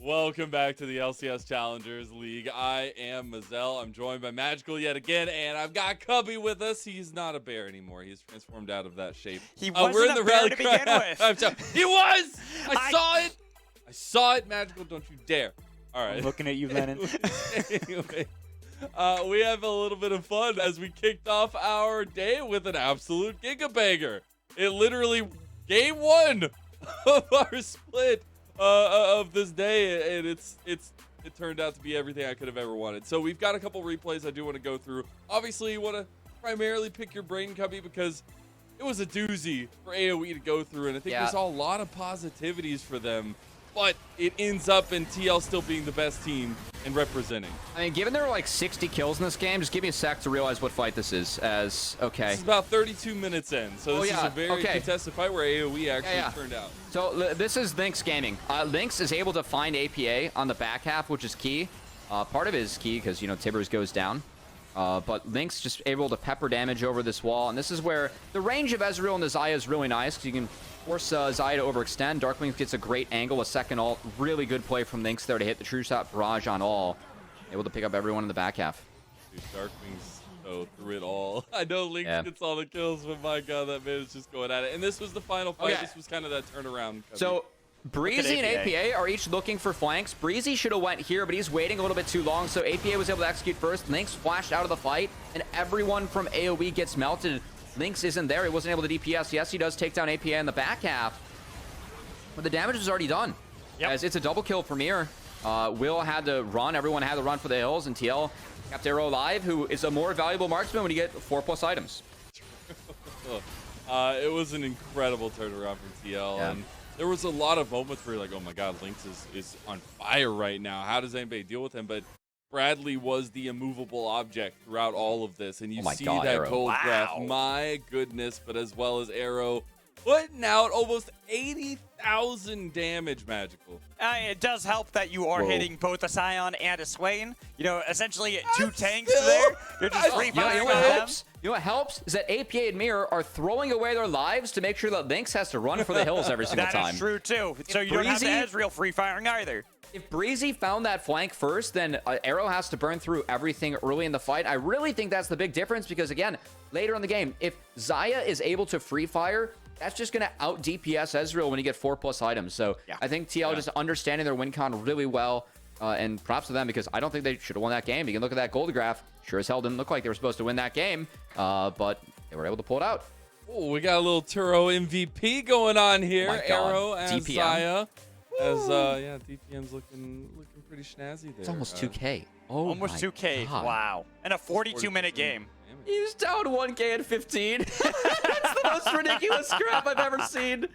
Welcome back to the LCS Challengers League. I am Mazel. I'm joined by Magical yet again, and I've got Cubby with us. He's not a bear anymore. He's transformed out of that shape. He wasn't a bear to begin with. He was! I saw it! I saw it, Magical. Don't you dare. All right. I'm looking at you, Lennon. Anyway, we have a little bit of fun as we kicked off our day with an absolute gigabanger. It literally, game one of our split of this day, and it turned out to be everything I could have ever wanted. So we've got a couple replays I do want to go through. Obviously, you want to primarily pick your brain, Cubby, because it was a doozy for AOE to go through, and I think we saw a lot of positivities for them. But it ends up in TL still being the best team and representing. I mean, given there were like 60 kills in this game, just give me a sec to realize what fight this is. This is about 32 minutes in, so this is a very contested fight where AOE actually turned out. So this is Lynx Gaming. Lynx is able to find APA on the back half, which is key. Part of it is key because, you know, Tibbers goes down. But Lynx just able to pepper damage over this wall. And this is where the range of Ezreal and the Xayah is really nice because you can force Xayah to overextend. Darkwing gets a great angle, a second ult. Really good play from Lynx there to hit the True Shot barrage on all. Able to pick up everyone in the back half. Dude, Darkwing's through it all. I know Lynx gets all the kills, but my god, that man is just going at it. And this was the final fight. This was kind of that turnaround. So Breezy and APA are each looking for flanks. Breezy should have went here, but he's waiting a little bit too long, so APA was able to execute first. Lynx flashed out of the fight, and everyone from AoE gets melted. Lynx isn't there. He wasn't able to DPS. Yes, he does take down APA in the back half, but the damage is already done. As it's a double kill for Mir. Will had to run. Everyone had to run for the hills, and TL kept Arrow alive, who is a more valuable marksman when you get 4+ items. It was an incredible turnaround from TL, and there was a lot of moments where you're like, oh my god, Lynx is on fire right now. How does anybody deal with him? But Bradley was the immovable object throughout all of this, and you see that cold breath. My goodness, but as well as Arrow putting out almost 80,000 damage, Magical. It does help that you are hitting both a Scion and a Swain. You know, essentially two tanks there. You're just free firing on them. You know what helps is that APA and Mir are throwing away their lives to make sure that Lynx has to run for the hills every single time. That is true, too. So you don't have the Ezreal free firing either. If Breezy found that flank first, then Arrow has to burn through everything early in the fight. I really think that's the big difference because, again, later in the game, if Xayah is able to free fire, that's just going to out DPS Ezreal when you get 4+ items. So I think TL just understanding their win con really well. And props to them because I don't think they should have won that game. You can look at that gold graph. Sure as hell didn't look like they were supposed to win that game. But they were able to pull it out. Oh, we got a little Turo MVP going on here. Arrow and Xayah. As DPM's looking pretty snazzy there. It's almost 2K. Oh, almost 2K. God. Wow. And a 42-minute game. He's down 1K at 15. That's the most ridiculous crap I've ever seen.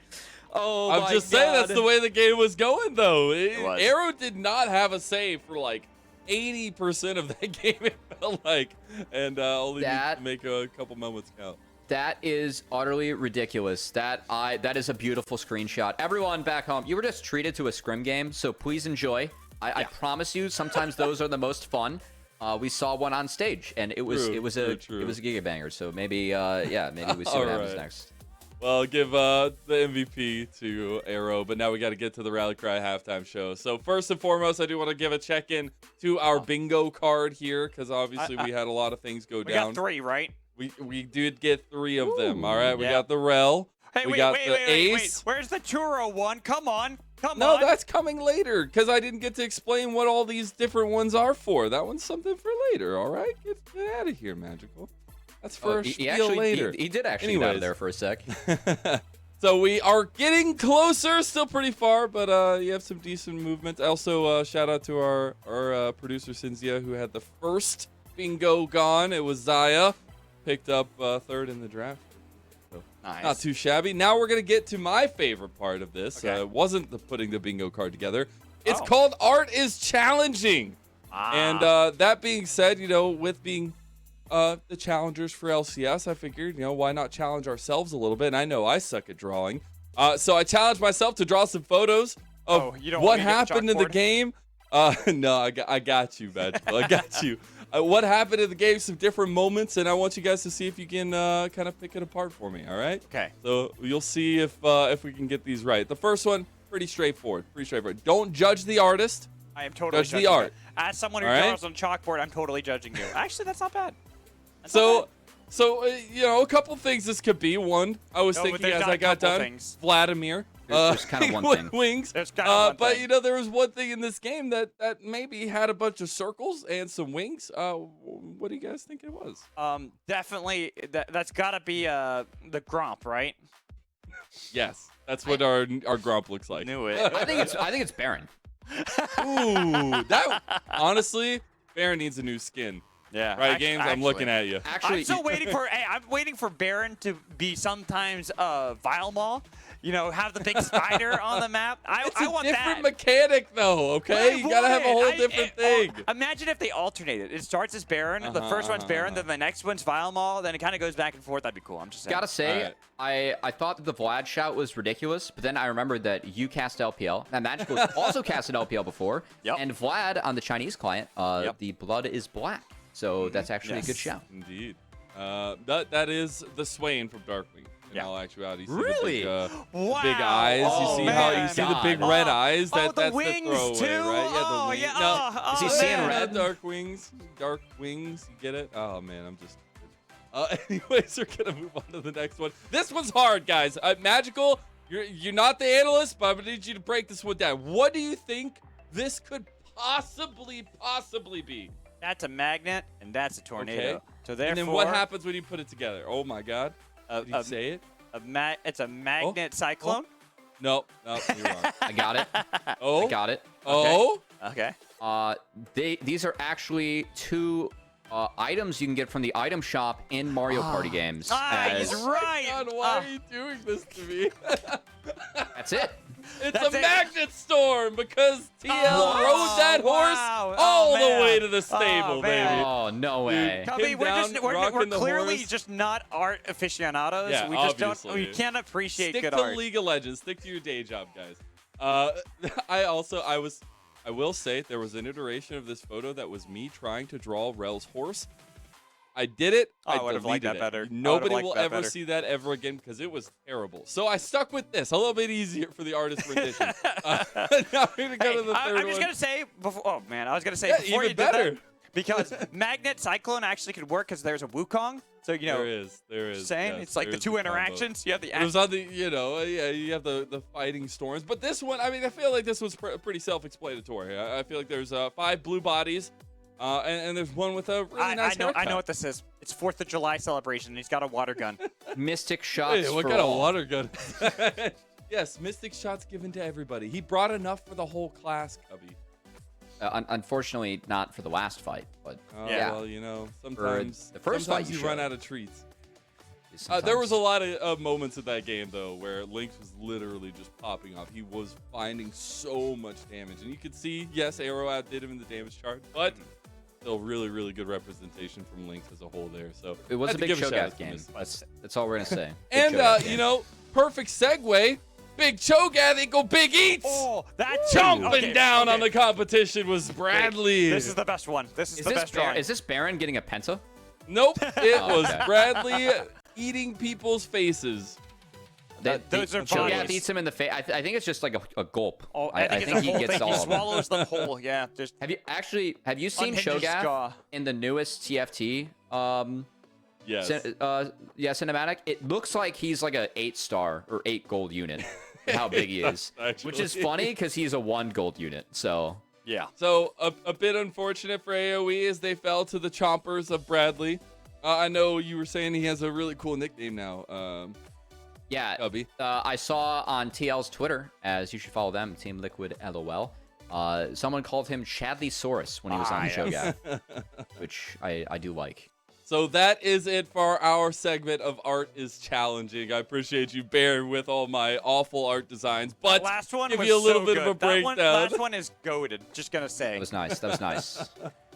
Oh, I'm just saying that's the way the game was going, though. Arrow did not have a save for like 80% of that game, it felt like, and only needed to make a couple moments count. That is utterly ridiculous. That is a beautiful screenshot. Everyone back home, you were just treated to a scrim game, so please enjoy. I promise you, sometimes those are the most fun. We saw one on stage, and it was a gigabanger. So maybe maybe we see what happens next. Well, I'll give the MVP to Arrow, but now we got to get to the Rally Cry halftime show. So first and foremost, I do want to give a check-in to our bingo card here, because obviously we had a lot of things go down. We got 3, right? We did get 3 of them. All right, we got the Rel. Hey, we got the Ace. Where's the Turo one? Come on. No, that's coming later, because I didn't get to explain what all these different ones are for. That one's something for later, all right? Get out of here, Magical. That's for later. He did actually get out of there for a sec. So we are getting closer, still pretty far, but you have some decent movement. Also, shout out to our producer, Cynthia, who had the first bingo gone. It was Xayah. Picked up 3rd in the draft. So not too shabby. Now we're going to get to my favorite part of this. It wasn't putting the bingo card together. It's called Art is Challenging. And that being said, you know, with being the challengers for LCS, I figured, you know, why not challenge ourselves a little bit? And I know I suck at drawing. So I challenged myself to draw some photos of what happened in the game. No, I got you, Magical. I got you. What happened in the game, some different moments, and I want you guys to see if you can kind of pick it apart for me, all right? Okay. So you'll see if we can get these right. The first one, pretty straightforward. Don't judge the artist. I am totally Judge the judging art. it. As someone who All right? draws on chalkboard, I'm totally judging you. Actually, that's not bad. That's So, not bad. you know, a couple things this could be. One, I was No, but thinking there's as not I a got couple done, things. Vladimir. There's kind of one thing. Wings. There's kind of one But thing. you know, there was one thing in this game that maybe had a bunch of circles and some wings. What do you guys think it was? Definitely, that's got to be the Gromp, right? Yes, that's what our Gromp looks like. Knew it. I think it's Baron. Ooh, that honestly, Baron needs a new skin. Yeah. Right, Games. I'm looking at you. Actually, I'm still waiting for. Hey, I'm waiting for Baron to be sometimes Vile Maw. You know, have the big spider on the map. It's I a want different that. mechanic, though. Okay, you gotta have a whole different thing. Imagine if they alternated. It starts as Baron, the first one's Baron, then the next one's Vile Maw, then it kind of goes back and forth. That'd be cool. I'm just saying. gotta say, Alright. I thought that the Vlad shout was ridiculous, but then I remembered that you cast LPL. Now Magical also casted LPL before, Yep. and Vlad on the Chinese client, the blood is black. So that's actually a good Yes. shout. Indeed. That is the Swain from Darkwing. In all actuality, you see Really? the Wow. big eyes. Oh, you see how you man. see the big God. red eyes. the That's wings the throwaway, too. right? Yeah, the Oh, wings. yeah. No, Oh, Is he oh, seeing man. red? Dark wings. You get it? Oh man, I'm just. Anyways, we're gonna move on to the next one. This one's hard, guys. Magical, you're not the analyst, but I'm gonna need you to break this one down. What do you think this could possibly be? That's a magnet, and that's a tornado. Okay. So therefore, And then what happens when you put it together? Oh my God! Did you say it? It's a magnet cyclone. No, you're wrong. I got it. Oh, I got it. Oh, Okay. These are actually two items you can get from the item shop in Mario Party games. He's right. God, why are you doing this to me? That's it. It's That's a it. magnet storm because TL rode that horse wow. all Oh, the man. way to the stable, Oh, man. baby. Oh, no way. Dude. I mean, Him we're down, just we're rocking the clearly horse. just not art aficionados. Yeah, we just obviously, we dude. can't appreciate Stick good to art. League of Legends. Stick to your day job, guys. I will say there was an iteration of this photo that was me trying to draw Rel's horse. I did it. Oh, I would've liked deleted that it. better. I Nobody would've will liked that ever better. see that ever again because it was terrible. So I stuck with this. A little bit easier for the artist rendition. Now we're gonna go to the third I'm just one. gonna say before. Oh man, I was gonna say Yeah, before even you better. did that, because magnet cyclone actually could work because there's a Wukong. So you know, There is. saying yes, it's like there the is two combo. interactions. You have the It was on the, you have the fighting storms. But this one, I mean, I feel like this was pretty self-explanatory. I feel like there's 5 blue bodies, and there's one with a really nice I know haircut. what this is. It's 4th of July celebration. And he's got a water gun. Mystic shots Hey, what for kind of all. water gun? Yes, mystic shots given to everybody. He brought enough for the whole class, Cubby. Unfortunately, not for the last fight, but Oh, Yeah. well, sometimes, the first fight sometimes you you run showed. out of treats. sometimes. There was a lot of moments in that game, though, where Lynx was literally just popping off. He was finding so much damage. And you could see, yes, Arrow outdid him in the damage chart, but still really, really good representation from Lynx as a whole there. So It was had a to big give shout out Cho'Gath to game. Miss. That's all we're gonna say. Big And, Cho'Gath game. perfect segue. Big Cho'Gath equal Big Eats. Oh, that's Jumping down on the competition was Bradley. This is the best one. This is the best drawing. Is this Baron getting a penta? Nope, it Oh, was okay. Bradley eating people's faces. Those are Cho'Gath bodies. eats him in the face. I think it's just like a gulp. Oh, I it's think the he whole gets thing. all He of them. swallows them whole. Yeah, just Have you seen unhinge his Cho'Gath jaw. in the newest TFT? Yes. Cinematic. It looks like he's like a 8-star or 8 gold unit. How big he is, which is actually. funny because he's a 1 gold unit. So yeah. So a bit unfortunate for AOE as they fell to the chompers of Bradley. I know you were saying he has a really cool nickname now. yeah, Cubby. I saw on TL's Twitter, as you should follow them, Team Liquid LOL. Someone called him Chadley-saurus when he was on the Cho'Gath, which I do like. So that is it for our segment of Art is Challenging. I appreciate you bearing with all my awful art designs, but Last one give was you a little so bit good. of a That one, breakdown. last one is goated. Just gonna say. That was nice. That was nice.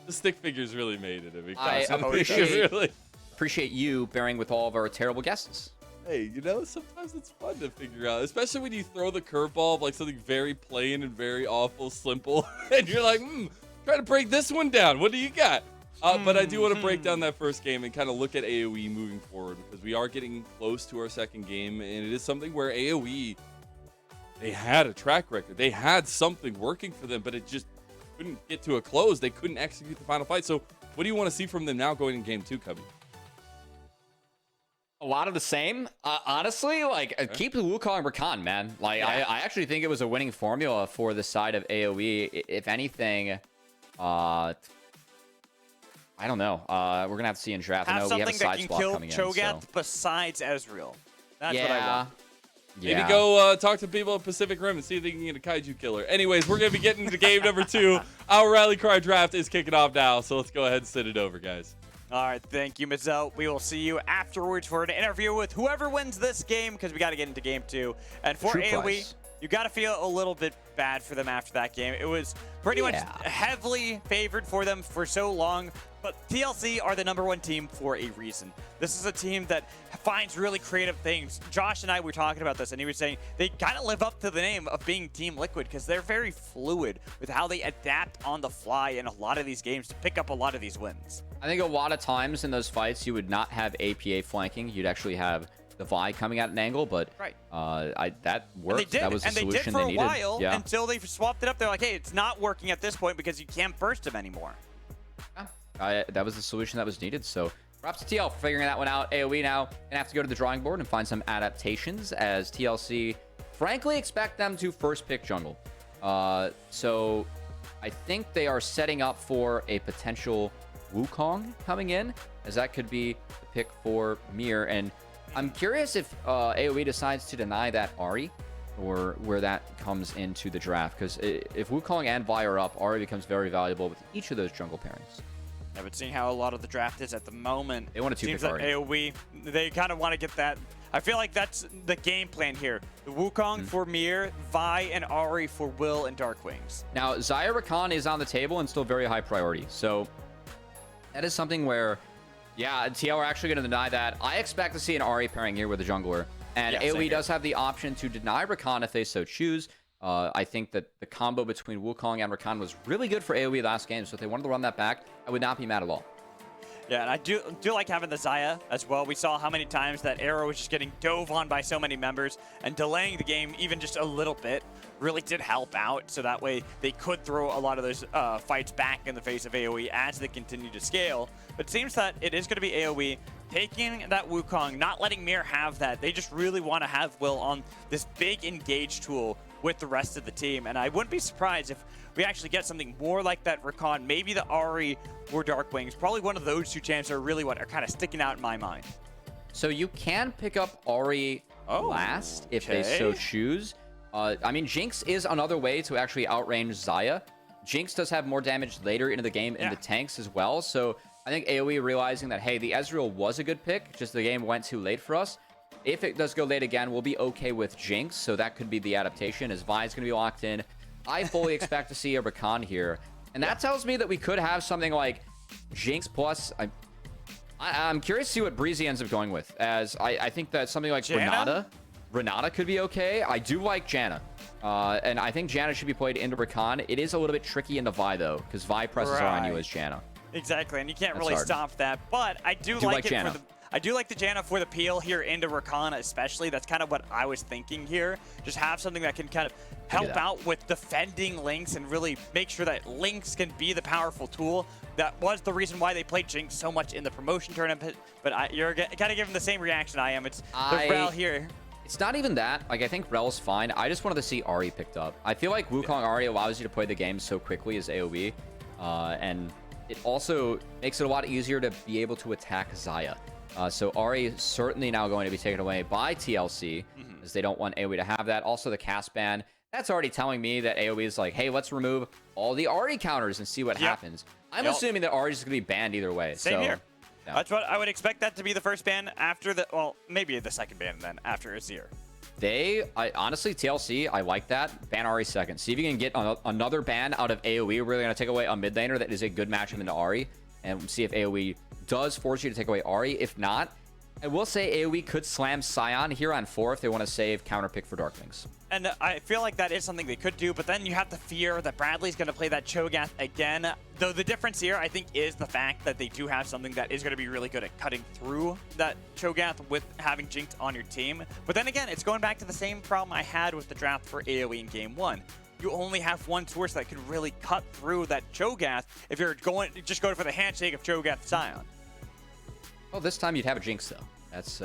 The stick figures really made it. I appreciate appreciate- Appreciate you bearing with all of our terrible guesses. Hey, sometimes it's fun to figure out, especially when you throw the curveball of like something very plain and very awful, simple, and you're like, try to break this one down. What do you got? But I do want to break down that first game and kind of look at AOE moving forward because we are getting close to our second game, and it is something where AOE they had a track record. They had something working for them, but it just couldn't get to a close. They couldn't execute the final fight. So what do you want to see from them now going in game 2 coming? A lot of the same. Honestly, like, keep the Wukong and Rakan, man. Like, I actually think it was a winning formula for the side of AOE. If anything, I don't know. We're going to have to see in draft. I know we have a side swap coming in. Cho'Gath besides Ezreal. That's what I want. Maybe go talk to people at Pacific Rim and see if they can get a Kaiju killer. Anyways, we're going to be getting into game number 2. Our Rally Cry draft is kicking off now, so let's go ahead and send it over, guys. All right, thank you, Mazel. We will see you afterwards for an interview with whoever wins this game, because we got to get into game 2. And for AOE, you got to feel a little bit bad for them after that game. It was pretty much heavily favored for them for so long, but TLC are the #1 team for a reason. This is a team that finds really creative things. Josh and I were talking about this, and he was saying they kind of live up to the name of being Team Liquid because they're very fluid with how they adapt on the fly in a lot of these games to pick up a lot of these wins. I think a lot of times in those fights, you would not have APA flanking. You'd actually have the Vi coming at an angle, but that worked. That was the solution they needed. And they did for a while until they swapped it up. They're like, hey, it's not working at this point because you can't burst him anymore. That was the solution that was needed. So props to TL for figuring that one out. AOE now gonna have to go to the drawing board and find some adaptations, as TLC frankly expect them to first pick jungle. So I think they are setting up for a potential Wukong coming in, as that could be the pick for Mir. And I'm curious if AOE decides to deny that Ahri, or where that comes into the draft, because if Wukong and Vi are up, Ahri becomes very valuable with each of those jungle pairings. Yeah, but seeing how a lot of the draft is at the moment, they want to seems like AOE, they kind of want to get that. I feel like that's the game plan here. The Wukong for Mir, Vi, and Ahri for Will and Darkwings. Now, Xayah Rakan is on the table and still very high priority. So that is something where, TL are actually going to deny that. I expect to see an Ahri pairing here with a jungler. And AOE does have the option to deny Rakan if they so choose. I think that the combo between Wukong and Rakan was really good for AOE last game, so if they wanted to run that back, I would not be mad at all. Yeah, and I do like having the Xayah as well. We saw how many times that arrow was just getting dove on by so many members, and delaying the game even just a little bit really did help out, so that way they could throw a lot of those fights back in the face of AOE as they continue to scale. But it seems that it is going to be AOE taking that Wukong, not letting Mir have that. They just really want to have Will on this big engage tool with the rest of the team, and I wouldn't be surprised if we actually get something more like that Rakan, maybe the Ahri or Darkwings. Probably one of those two champs are really what are kind of sticking out in my mind. So you can pick up Ahri last if they so choose. I mean, Jinx is another way to actually outrange Xayah. Jinx does have more damage later into the game in the tanks as well, so I think AOE realizing that, hey, the Ezreal was a good pick, just the game went too late for us. If it does go late again, we'll be okay with Jinx, so that could be the adaptation, as Vi's going to be locked in. I fully expect to see a Rakan here, and that tells me that we could have something like Jinx plus... I'm curious to see what Breezy ends up going with, as I think that something like Renata could be okay. I do like Janna, and I think Janna should be played into Rakan. It is a little bit tricky into Vi, though, because Vi presses are on you as Janna. Exactly, and you can't really stop that, but I do like it Janna. for the... I do like the Janna for the peel here into Rakan especially. That's kind of what I was thinking here. Just have something that can kind of help out with defending Lynx and really make sure that Lynx can be the powerful tool. That was the reason why they played Jinx so much in the promotion tournament. But you're kind of giving the same reaction I am. It's the Rel here. It's not even that. Like, I think Rel's fine. I just wanted to see Ahri picked up. I feel like Wukong Ahri allows you to play the game so quickly as AoE. And it also makes it a lot easier to be able to attack Xayah. So Ahri is certainly now going to be taken away by TLC, as they don't want AoE to have that. Also, the cast ban. That's already telling me that AoE is like, hey, let's remove all the Ahri counters and see what happens. I'm assuming that Ahri is going to be banned either way. Same here. Yeah. That's what I would expect that to be the first ban after the... Well, maybe the second ban then, after Azir. Honestly, TLC, I like that. Ban Ahri second. See if you can get another ban out of AoE. We're really going to take away a mid laner that is a good matchup into Ahri. And see if AoE does force you to take away Ahri. If not, I will say AoE could slam Sion here on 4 if they want to save counter pick for Darklings. And I feel like that is something they could do, but then you have to fear that Bradley's going to play that Cho'Gath again. Though the difference here, I think, is the fact that they do have something that is going to be really good at cutting through that Cho'Gath with having Jinx on your team. But then again, it's going back to the same problem I had with the draft for AOE in Game 1. You only have one source that can really cut through that Cho'Gath if you're just going for the handshake of Cho'Gath Sion. Well, this time you'd have a Jinx, though. That's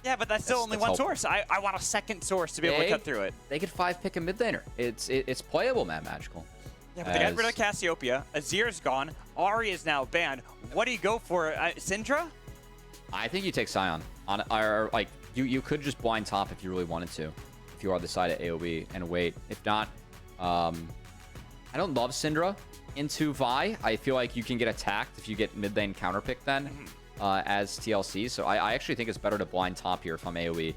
yeah, but that's still only one source. I want a second source to be able to cut through it. They could 5-pick a mid laner. It's playable, man. Magical. Yeah, but they got rid of Cassiopeia. Azir's gone. Ahri is now banned. What do you go for? Syndra? I think you take Sion. Or like you could just blind top if you really wanted to, if you are the side of AOE and wait. If not, I don't love Syndra into Vi. I feel like you can get attacked if you get mid lane counterpick then. As TLC, so I actually think it's better to blind top here if I'm AoE.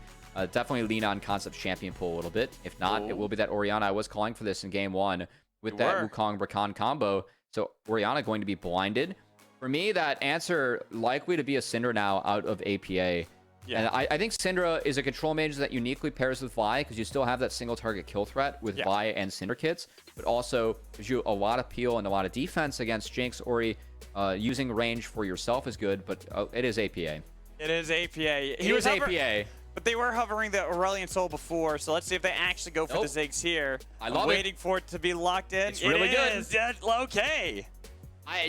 Definitely lean on Concept's champion pool a little bit. If not, it will be that Orianna. I was calling for this in Game 1 with that Wukong Rakan combo. So Orianna going to be blinded. For me, that answer likely to be a Syndra now out of APA. Yeah. And I think Syndra is a control mage that uniquely pairs with Vi because you still have that single target kill threat with Vi and Syndra kits, but also gives you a lot of peel and a lot of defense against Jinx. Ori using range for yourself is good, but it is APA. It is APA. He was APA. But they were hovering the Aurelion Soul before, so let's see if they actually go for the Ziggs here. I'm waiting for it to be locked in. It's really good. Okay.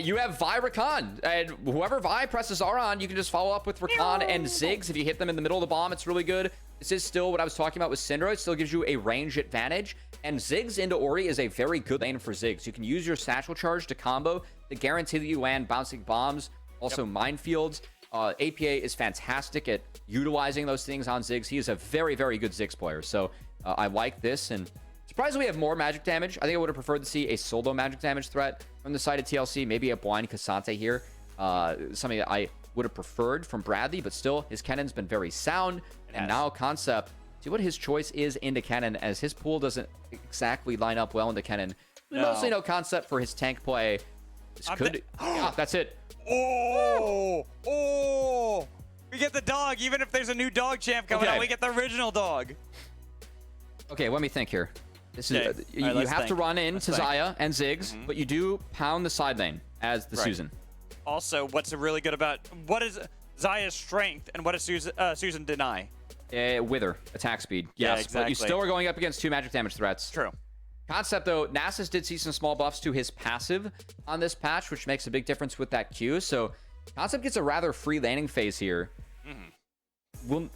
You have Vi Rakan, and whoever Vi presses R on, you can just follow up with Rakan and Ziggs. If you hit them in the middle of the bomb, it's really good. This is still what I was talking about with Syndra. It still gives you a range advantage, and Ziggs into Ori is a very good lane for Ziggs. You can use your satchel charge to combo to guarantee that you land bouncing bombs, also minefields. APA is fantastic at utilizing those things on Ziggs. He is a very, very good Ziggs player, so I like this, and surprised we have more magic damage. I think I would have preferred to see a solo magic damage threat from the side of TLC. Maybe a blind Cassante here. Something that I would have preferred from Bradley, but still, his Kennen's been very sound. And now Concept, see what his choice is into Kennen, as his pool doesn't exactly line up well into Kennen. We mostly know Concept for his tank play. This could... yeah, that's it. Oh! We get the dog, even if there's a new dog champ coming out, we get the original dog. Okay, let me think here. This is you have to run into Xayah and Ziggs, but you do pound the side lane as the Susan. Also, what's really good about what is Xayah's strength and what does Susan deny? Wither, attack speed. Yes, exactly. But you still are going up against 2 magic damage threats. True. Concept though, Nasus did see some small buffs to his passive on this patch, which makes a big difference with that Q. So Concept gets a rather free laning phase here. You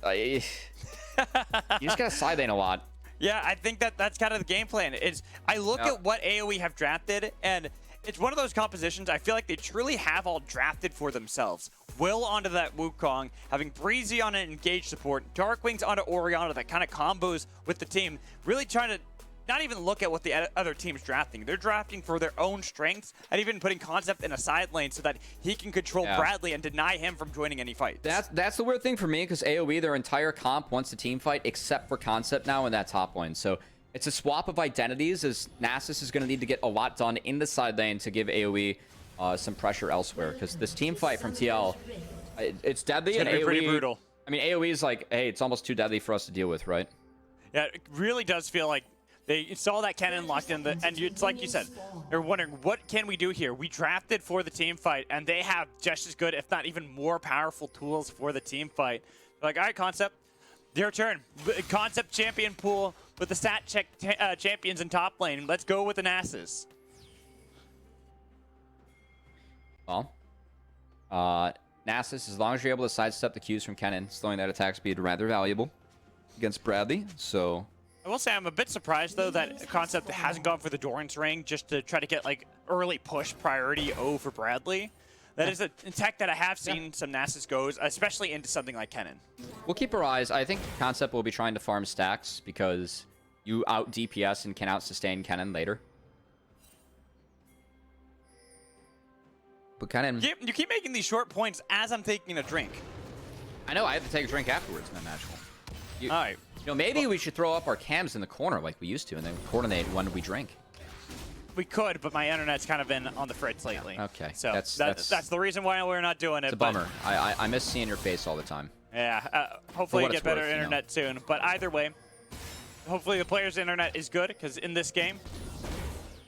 just gotta side lane a lot. Yeah, I think that's kind of the game plan. I look at what AOE have drafted, and it's one of those compositions I feel like they truly have all drafted for themselves. Will onto that Wukong, having Breezy on an engaged support, Darkwings onto Orianna that kind of combos with the team, really trying to not even look at what the other team's drafting. They're drafting for their own strengths and even putting Concept in a side lane so that he can control Bradley and deny him from joining any fights. That's the weird thing for me, because AOE, their entire comp wants a team fight except for Concept now in that top lane. So it's a swap of identities, as Nasus is going to need to get a lot done in the side lane to give AOE some pressure elsewhere, because this team fight from TL, it's deadly. It's going to be pretty brutal. I mean, AOE is like, hey, it's almost too deadly for us to deal with, right? Yeah, it really does feel like they saw that Kennen locked in, and it's like you said, they're wondering, what can we do here? We drafted for the team fight, and they have just as good, if not even more powerful tools for the team fight. They're like, all right, Concept, your turn. Concept champion pool with the stat check champions in top lane. Let's go with the Nasus. Well, Nasus, as long as you're able to sidestep the Qs from Kennen, slowing that attack speed, rather valuable against Bradley, so... I will say I'm a bit surprised, though, that Concept hasn't gone for the Doran's Ring just to try to get, like, early push priority O for Bradley. That is a tech that I have seen some Nasus goes, especially into something like Kennen. We'll keep our eyes. I think Concept will be trying to farm stacks because you out DPS and can out sustain Kennen later. But Kennen... You keep making these short points as I'm taking a drink. I know, I have to take a drink afterwards, man, Magical. All right. You know, maybe we should throw up our cams in the corner like we used to and then coordinate when we drink. We could, but my internet's kind of been on the fritz lately. Okay. So that's the reason why we're not doing it. It's a bummer. I miss seeing your face all the time. Yeah. Hopefully you get better internet soon. But either way, hopefully the players' internet is good, because in this game,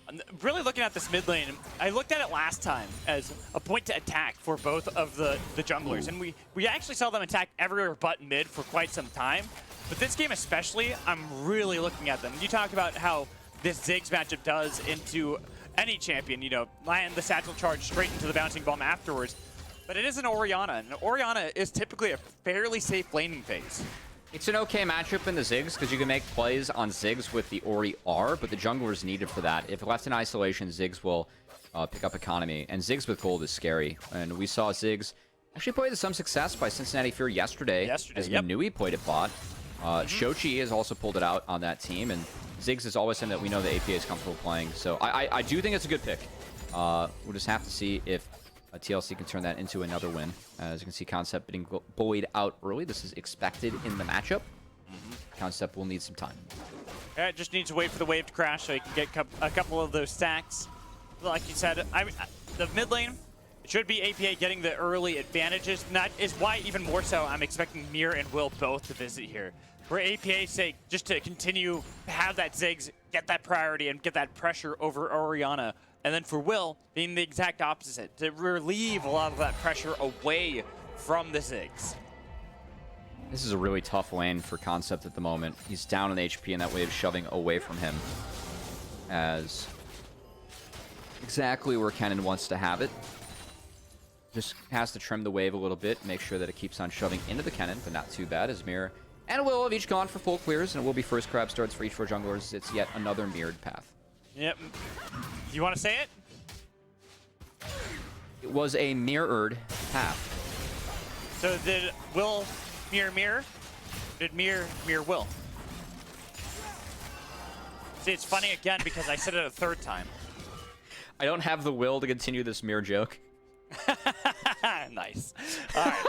I'm really looking at this mid lane. I looked at it last time as a point to attack for both of the junglers, and we actually saw them attack everywhere but mid for quite some time. But this game especially, I'm really looking at them. You talk about how this Ziggs matchup does into any champion, you know, land the satchel charge straight into the bouncing bomb afterwards. But it is an Orianna, and Orianna is typically a fairly safe laning phase. It's an okay matchup in the Ziggs because you can make plays on Ziggs with the Ori R, but the jungler is needed for that. If left in isolation, Ziggs will pick up economy, and Ziggs with gold is scary. And we saw Ziggs actually play to some success by Cincinnati Fear yesterday as Manui played it bot. Shochi has also pulled it out on that team, and Ziggs is always something that we know the APA is comfortable playing. So I do think it's a good pick. We'll just have to see if TLC can turn that into another win. As you can see, Concept getting bullied out early. This is expected in the matchup. Concept will need some time. Yeah, just needs to wait for the wave to crash so he can get a couple of those stacks. Like you said, the mid lane should be APA getting the early advantages. And that is why, even more so, I'm expecting Mir and Will both to visit here. For APA's sake, just to continue to have that Ziggs get that priority and get that pressure over Orianna. And then for Will, being the exact opposite, to relieve a lot of that pressure away from the Ziggs. This is a really tough lane for Concept at the moment. He's down on HP, and that wave shoving away from him. As exactly where Kennen wants to have it. Just has to trim the wave a little bit, make sure that it keeps on shoving into the Kennen, but not too bad as Mir and Will have each gone for full clears, and it will be first grab starts for each four junglers. It's yet another mirrored path. Yep. You want to say it? It was a mirrored path. So did Will mirror? Did mirror Will? See, it's funny again because I said it a third time. I don't have the will to continue this mirror joke. Nice. All right.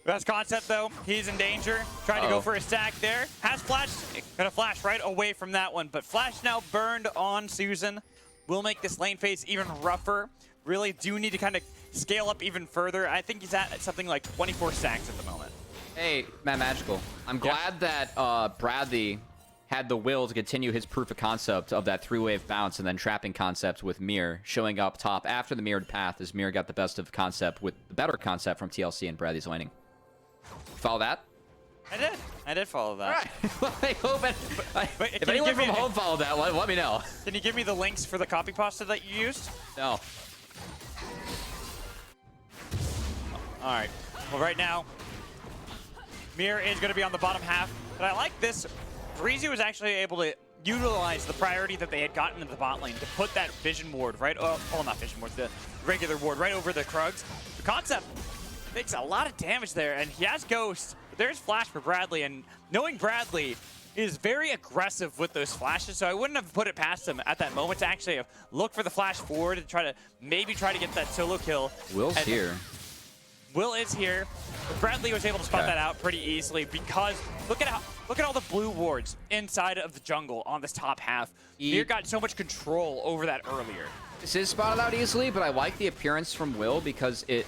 That's Concept, though. He's in danger. Trying to go for a stack there. Has flash. Gonna flash right away from that one. But flash now burned on Susan. Will make this lane phase even rougher. Really do need to kind of scale up even further. I think he's at something like 24 stacks at the moment. Hey, Matt Magical. I'm glad that Bradley had the will to continue his proof of concept of that three-wave bounce and then trapping Concept with Mir, showing up top after the mirrored path as Mir got the best of Concept with the better Concept from TLC and Bradley's laning. Follow that? I did follow that. Right. I hope if anyone from home followed that, let me know. Can you give me the links for the copy pasta that you used? No. All right. Well, right now, Mir is going to be on the bottom half, but I like this. Breezy was actually able to utilize the priority that they had gotten in the bot lane to put that vision ward right, not vision ward, the regular ward right over the Krugs. The Concept makes a lot of damage there, and he has Ghost, but there's Flash for Bradley, and knowing Bradley is very aggressive with those flashes, so I wouldn't have put it past him at that moment to actually look for the flash forward and try to get that solo kill. Will's here. Will is here. But Bradley was able to spot that out pretty easily because look at all the blue wards inside of the jungle on this top half. Mir got so much control over that earlier. This is spotted out easily, but I like the appearance from Will because it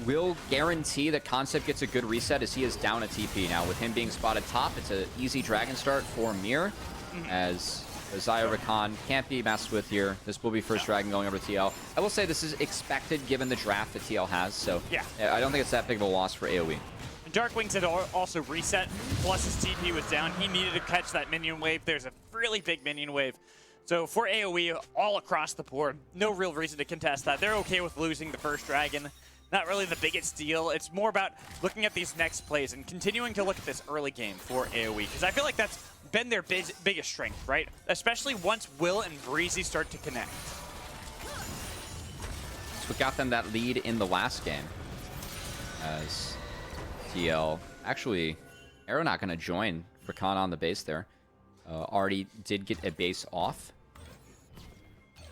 will guarantee that Concept gets a good reset as he is down a TP. Now, with him being spotted top, it's an easy dragon start for Mir, as Zaya Rakan can't be messed with here. This will be first dragon going over to TL. I will say this is expected given the draft that TL has, so I don't think it's that big of a loss for AOE. And Darkwings had also reset, plus his TP was down. He needed to catch that minion wave. There's a really big minion wave. So for AOE, all across the board, no real reason to contest that. They're okay with losing the first dragon. Not really the biggest deal. It's more about looking at these next plays and continuing to look at this early game for AOE, because I feel like that's been their biggest strength, right? Especially once Will and Breezy start to connect. That's what got them that lead in the last game. As TL, actually, Arrow not going to join Rakan on the base there. Already did get a base off.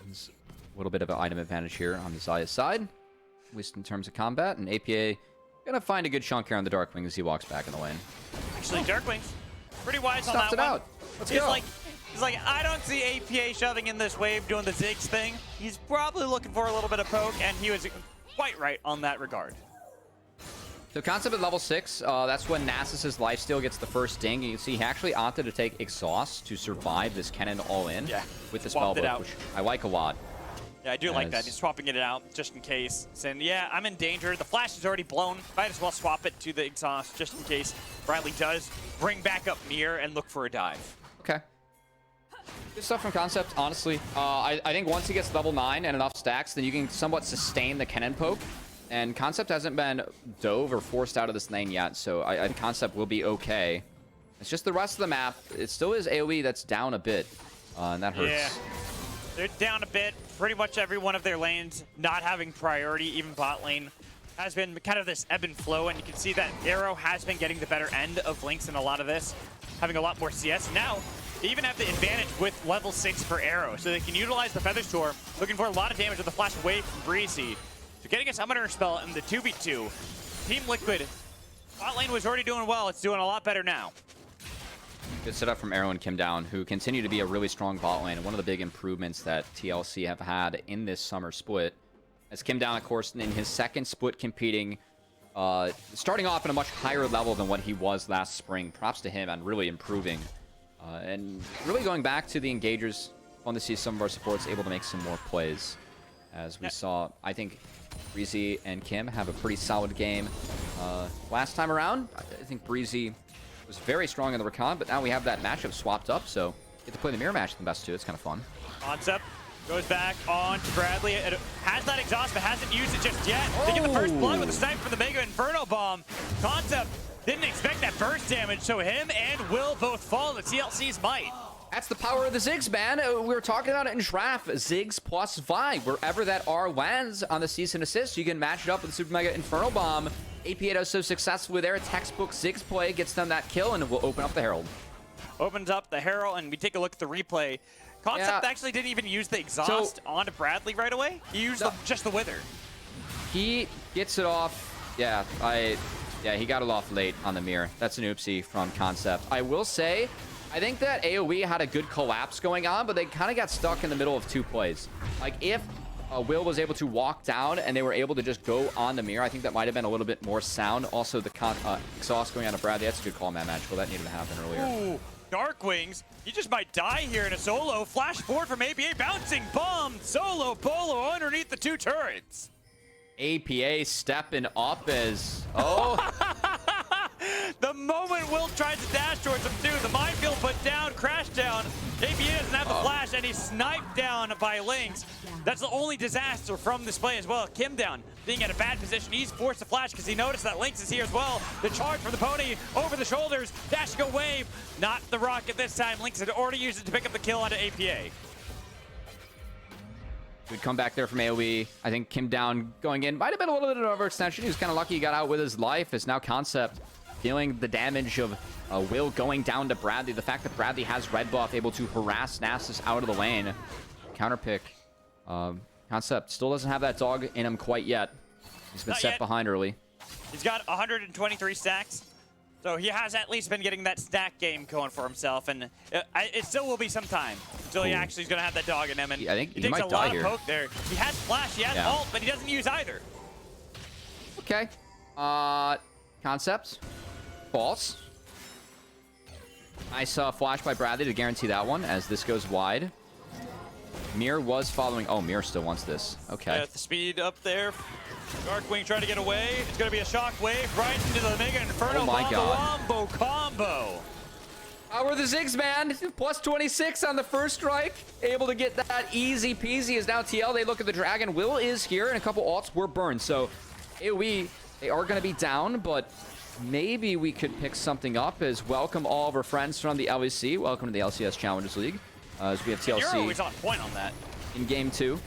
There's a little bit of an item advantage here on the Zaya's side, at least in terms of combat, and APA gonna find a good chunk here on the Darkwing as he walks back in the lane. Actually, Darkwing's pretty wise on Stuffed that it one. out. Let's go. He's like, I don't see APA shoving in this wave doing the Ziggs thing. He's probably looking for a little bit of poke, and he was quite right on that regard. So Concept at level 6, that's when Nasus's lifesteal gets the first ding. You can see he actually opted to take Exhaust to survive this Kennen all-in with the spellbook, which I like a lot. Yeah, I do like that. He's swapping it out just in case. Saying, yeah, I'm in danger. The flash is already blown. Might as well swap it to the exhaust just in case Bradley does bring back up Mir and look for a dive. Okay. Good stuff from Concept, honestly. I think once he gets level 9 and enough stacks, then you can somewhat sustain the Kennen poke. And Concept hasn't been dove or forced out of this lane yet, so I think Concept will be okay. It's just the rest of the map. It still is AOE that's down a bit, and that hurts. Yeah, they're down a bit. Pretty much every one of their lanes not having priority, even bot lane, has been kind of this ebb and flow, and you can see that Arrow has been getting the better end of Lynx in a lot of this, having a lot more CS. Now, they even have the advantage with level 6 for Arrow, so they can utilize the Feather Storm, looking for a lot of damage with the flash away from Breezy. So getting a Summoner spell in the 2v2. Team Liquid, bot lane was already doing well, it's doing a lot better now. Good setup from Arrow and Kim Down, who continue to be a really strong bot lane, and one of the big improvements that TLC have had in this summer split. As Kim Down, of course, in his second split competing, starting off at a much higher level than what he was last spring. Props to him on really improving. And really going back to the engagers, fun to see some of our supports able to make some more plays. As we saw, I think Breezy and Kim have a pretty solid game. Last time around, I think Breezy was very strong in the recon, but now we have that matchup swapped up, so get to play the mirror match in the best two. It's kind of fun. Concept goes back on to Bradley. It has that exhaust, but hasn't used it just yet. They get the first blood with the snipe from the Mega Inferno Bomb. Concept didn't expect that burst damage, so him and Will both fall to TLC's might. That's the power of the Ziggs, man. We were talking about it in draft. Ziggs plus Vi. Wherever that R lands on the season assist, you can match it up with the Super Mega Inferno Bomb. APA does so successfully there. Textbook Ziggs play gets them that kill, and it will open up the Herald. Opens up the Herald, and we take a look at the replay. Concept actually didn't even use the exhaust onto Bradley right away. He used just the Wither. He gets it off. Yeah, he got it off late on the mirror. That's an oopsie from Concept. I will say, I think that AOE had a good collapse going on, but they kind of got stuck in the middle of two plays. Like, if Will was able to walk down and they were able to just go on the mirror, I think that might have been a little bit more sound. Also, the exhaust going on to Bradley, that's a good call, man. Magical. That needed to happen earlier. Ooh, Dark Wings. He just might die here in a solo. Flash forward from APA. Bouncing bomb. Solo Bolo underneath the two turrets. APA stepping up as... The moment Will tries to dash towards him too, the minefield put down, crash down. APA doesn't have the flash, and he's sniped down by Lynx. That's the only disaster from this play as well. Kim Down being in a bad position. He's forced to flash because he noticed that Lynx is here as well. The charge from the pony over the shoulders, dashing away. Not the rocket this time. Lynx had already used it to pick up the kill onto APA. Good comeback there from AOE. I think Kim Down going in might have been a little bit of an overextension. He was kind of lucky he got out with his life. As now Concept feeling the damage of Will going down to Bradley. The fact that Bradley has red buff, able to harass Nasus out of the lane. Counterpick. Concept still doesn't have that dog in him quite yet. He's been set behind early. He's got 123 stacks. So he has at least been getting that stack game going for himself, and it still will be some time until he actually is going to have that dog in him. And I think he might die here. takes a lot of poke there. He has flash, he has ult, but he doesn't use either. Okay. Concept. False. Nice flash by Bradley to guarantee that one as this goes wide. Mir was following. Oh, Mir still wants this. Okay. The speed up there. Darkwing trying to get away. It's going to be a shock wave right into the Mega Inferno. Oh my God. Combo. Power of the Ziggs, man. Plus 26 on the first strike. Able to get that easy peasy as now TL. They look at the dragon. Will is here, and a couple ults were burned. So AOE, they are going to be down, but maybe we could pick something up as welcome all of our friends from the LEC. Welcome to the LCS Challengers League. As we have TLC. You're always on point on that. In game 2.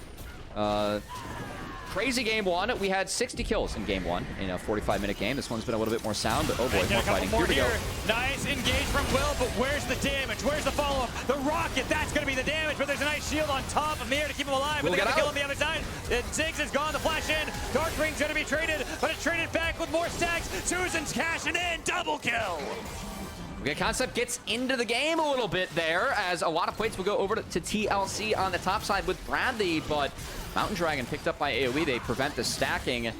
Crazy game 1. We had 60 kills in game 1 in a 45-minute game. This one's been a little bit more sound, but oh boy, more fighting. Here we go. Nice engage from Will, but where's the damage? Where's the follow-up? The rocket, that's going to be the damage, but there's a nice shield on top of Mir to keep him alive. But they got the kill on the other side. Ziggs is gone, the flash in. Darkwing's going to be traded, but it's traded back with more stacks. Susan's cashing in, double kill. Okay, Concept gets into the game a little bit there, as a lot of plates will go over to TLC on the top side with Bradley, but Mountain Dragon picked up by AOE. They prevent the stacking.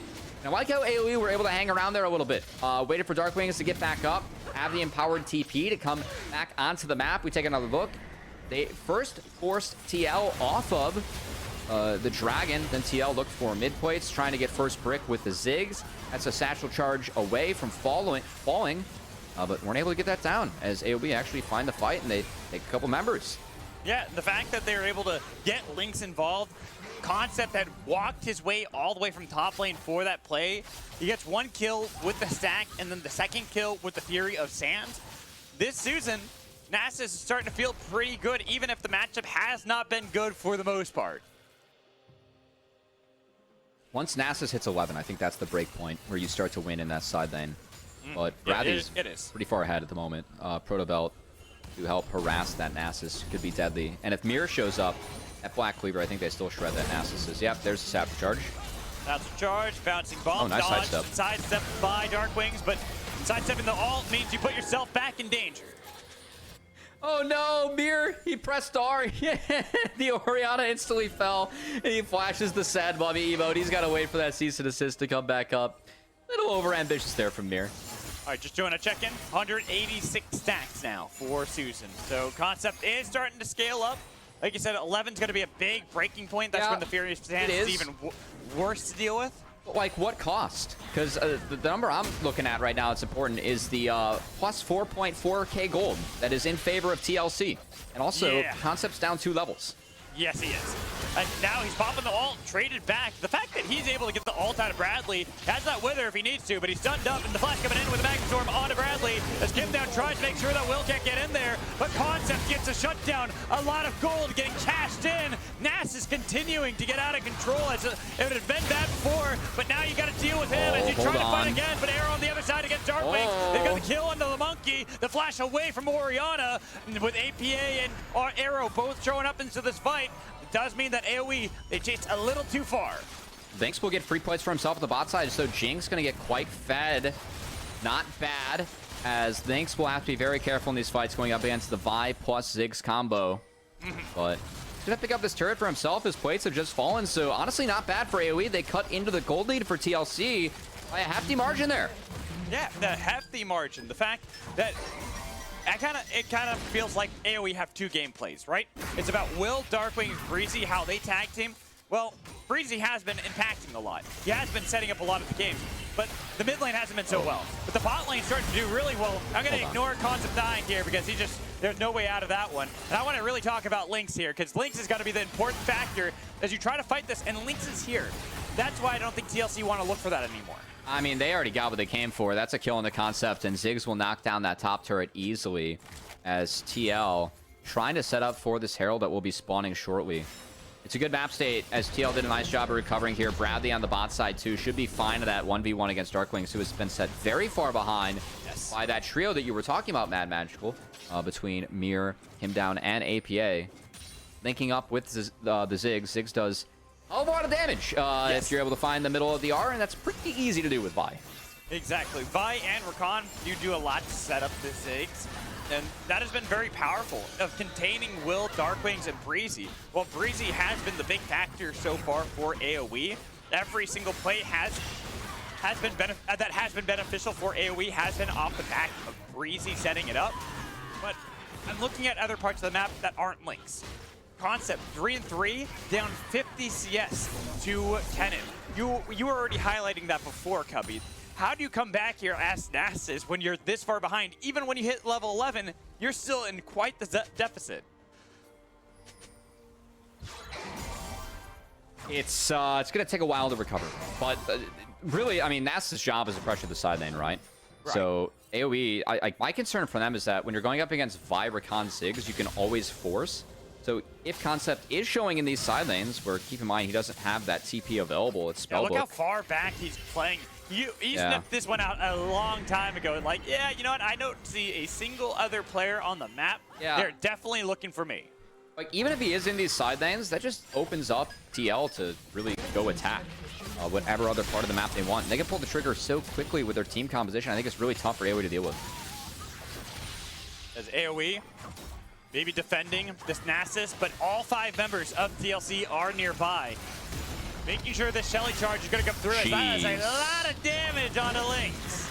And I like how AOE were able to hang around there a little bit. Waited for Darkwings to get back up, have the empowered TP to come back onto the map. We take another look. They first forced TL off of the Dragon, then TL looked for mid plates, trying to get first brick with the Ziggs. That's a satchel charge away from falling, but weren't able to get that down as AOE actually find the fight and they take a couple members. Yeah, the fact that they were able to get Lynx involved, Concept had walked his way all the way from top lane for that play. He gets one kill with the stack and then the second kill with the Fury of Sands. This season, Nasus is starting to feel pretty good, even if the matchup has not been good for the most part. Once Nasus hits 11, I think that's the break point where you start to win in that side lane. But Bradley's pretty far ahead at the moment. Protobelt to help harass that Nasus could be deadly. And if Mirror shows up at Black Cleaver, I think they still shred that Nasus. Yep, there's the Sapper charge. That's a charge, bouncing bomb, oh, nice dodge, sidestep by Darkwings, but sidestepping the ult means you put yourself back in danger. Oh no, Mirror, he pressed R. The Orianna instantly fell, and he flashes the sad mummy emote. He's got to wait for that cease and assist to come back up. A little over-ambitious there from Mirror. All right, just doing a check-in. 186 stacks now for Susan. So Concept is starting to scale up. Like you said, 11's going to be a big breaking point. That's when the Furious Stance is even worse to deal with. Like, what cost? Because the number I'm looking at right now, it's important, is the plus 4.4k gold that is in favor of TLC. And also, Concept's down 2 levels. Yes, he is. And now he's popping the ult, traded back. The fact that he's able to get the ult out of Bradley, has that wither if he needs to, but he's stunned up, and the flash coming in with the Magnet Storm onto Bradley as Kim Down tries to make sure that Will can't get in there, but Concept gets a shutdown. A lot of gold getting cashed in. Nas is continuing to get out of control as it had been bad before, but now you got to deal with him as you try to fight again, but Arrow on the other side against Darkwing. They got the kill onto the Monkey, the flash away from Orianna, with APA and Arrow both showing up into this fight. It does mean that AOE, they chased a little too far. Thanks will get free points for himself at the bot side, so Jinx going to get quite fed. Not bad, as Thanks will have to be very careful in these fights going up against the Vi plus Ziggs combo. But he's going to pick up this turret for himself. His plates have just fallen, so honestly not bad for AOE. They cut into the gold lead for TLC by a hefty margin there. Yeah, the hefty margin. The fact that it kind of feels like AOE have 2 gameplays, right? It's about Will, Darkwing, Breezy, how they tag team. Well, Breezy has been impacting a lot. He has been setting up a lot of the games, but the mid lane hasn't been so well. But the bot lane's starting to do really well. I'm going to ignore Concept dying here because there's no way out of that one. And I want to really talk about Lynx here, because Lynx is going to be the important factor as you try to fight this, and Lynx is here. That's why I don't think TLC want to look for that anymore. I mean, they already got what they came for. That's a kill on the Concept, and Ziggs will knock down that top turret easily as TL trying to set up for this Herald that will be spawning shortly. It's a good map state as TL did a nice job of recovering here. Bradley on the bot side, too, should be fine to that 1v1 against Darkwings, who has been set very far behind by that trio that you were talking about, Mad Magical, between Mir, him down, and APA. Linking up with the Ziggs. Ziggs does a lot of damage if you're able to find the middle of the R, and that's pretty easy to do with Vi. Exactly. Vi and Rakan, you do a lot to set up the Ziggs, and that has been very powerful of containing Will, Darkwings, and Breezy. Well, Breezy has been the big factor so far for AOE. Every single play that has been beneficial for AOE has been off the back of Breezy setting it up. But I'm looking at other parts of the map that aren't Lynx. Concept 3-3, down 50 CS to Kennen. You were already highlighting that before, Cubby. How do you come back here as Nasus when you're this far behind? Even when you hit level 11, you're still in quite the deficit. It's going to take a while to recover. But really, I mean, Nasus' job is to pressure the side lane, right? So AOE, my concern for them is that when you're going up against Vi, Rakan, Ziggs, you can always force. So if Concept is showing in these side lanes, where keep in mind he doesn't have that TP available, it's Spellbook. Look how far back he's playing. He sniffed this one out a long time ago. Like, yeah, you know what? I don't see a single other player on the map. They're definitely looking for me. Like, even if he is in these side lanes, that just opens up TL to really go attack whatever other part of the map they want. And they can pull the trigger so quickly with their team composition. I think it's really tough for AOE to deal with. As AOE, maybe defending this Nasus, but all 5 members of TLC are nearby. Making sure this Shelly charge is going to come through. That is a Jeez. lot of damage onto Lynx.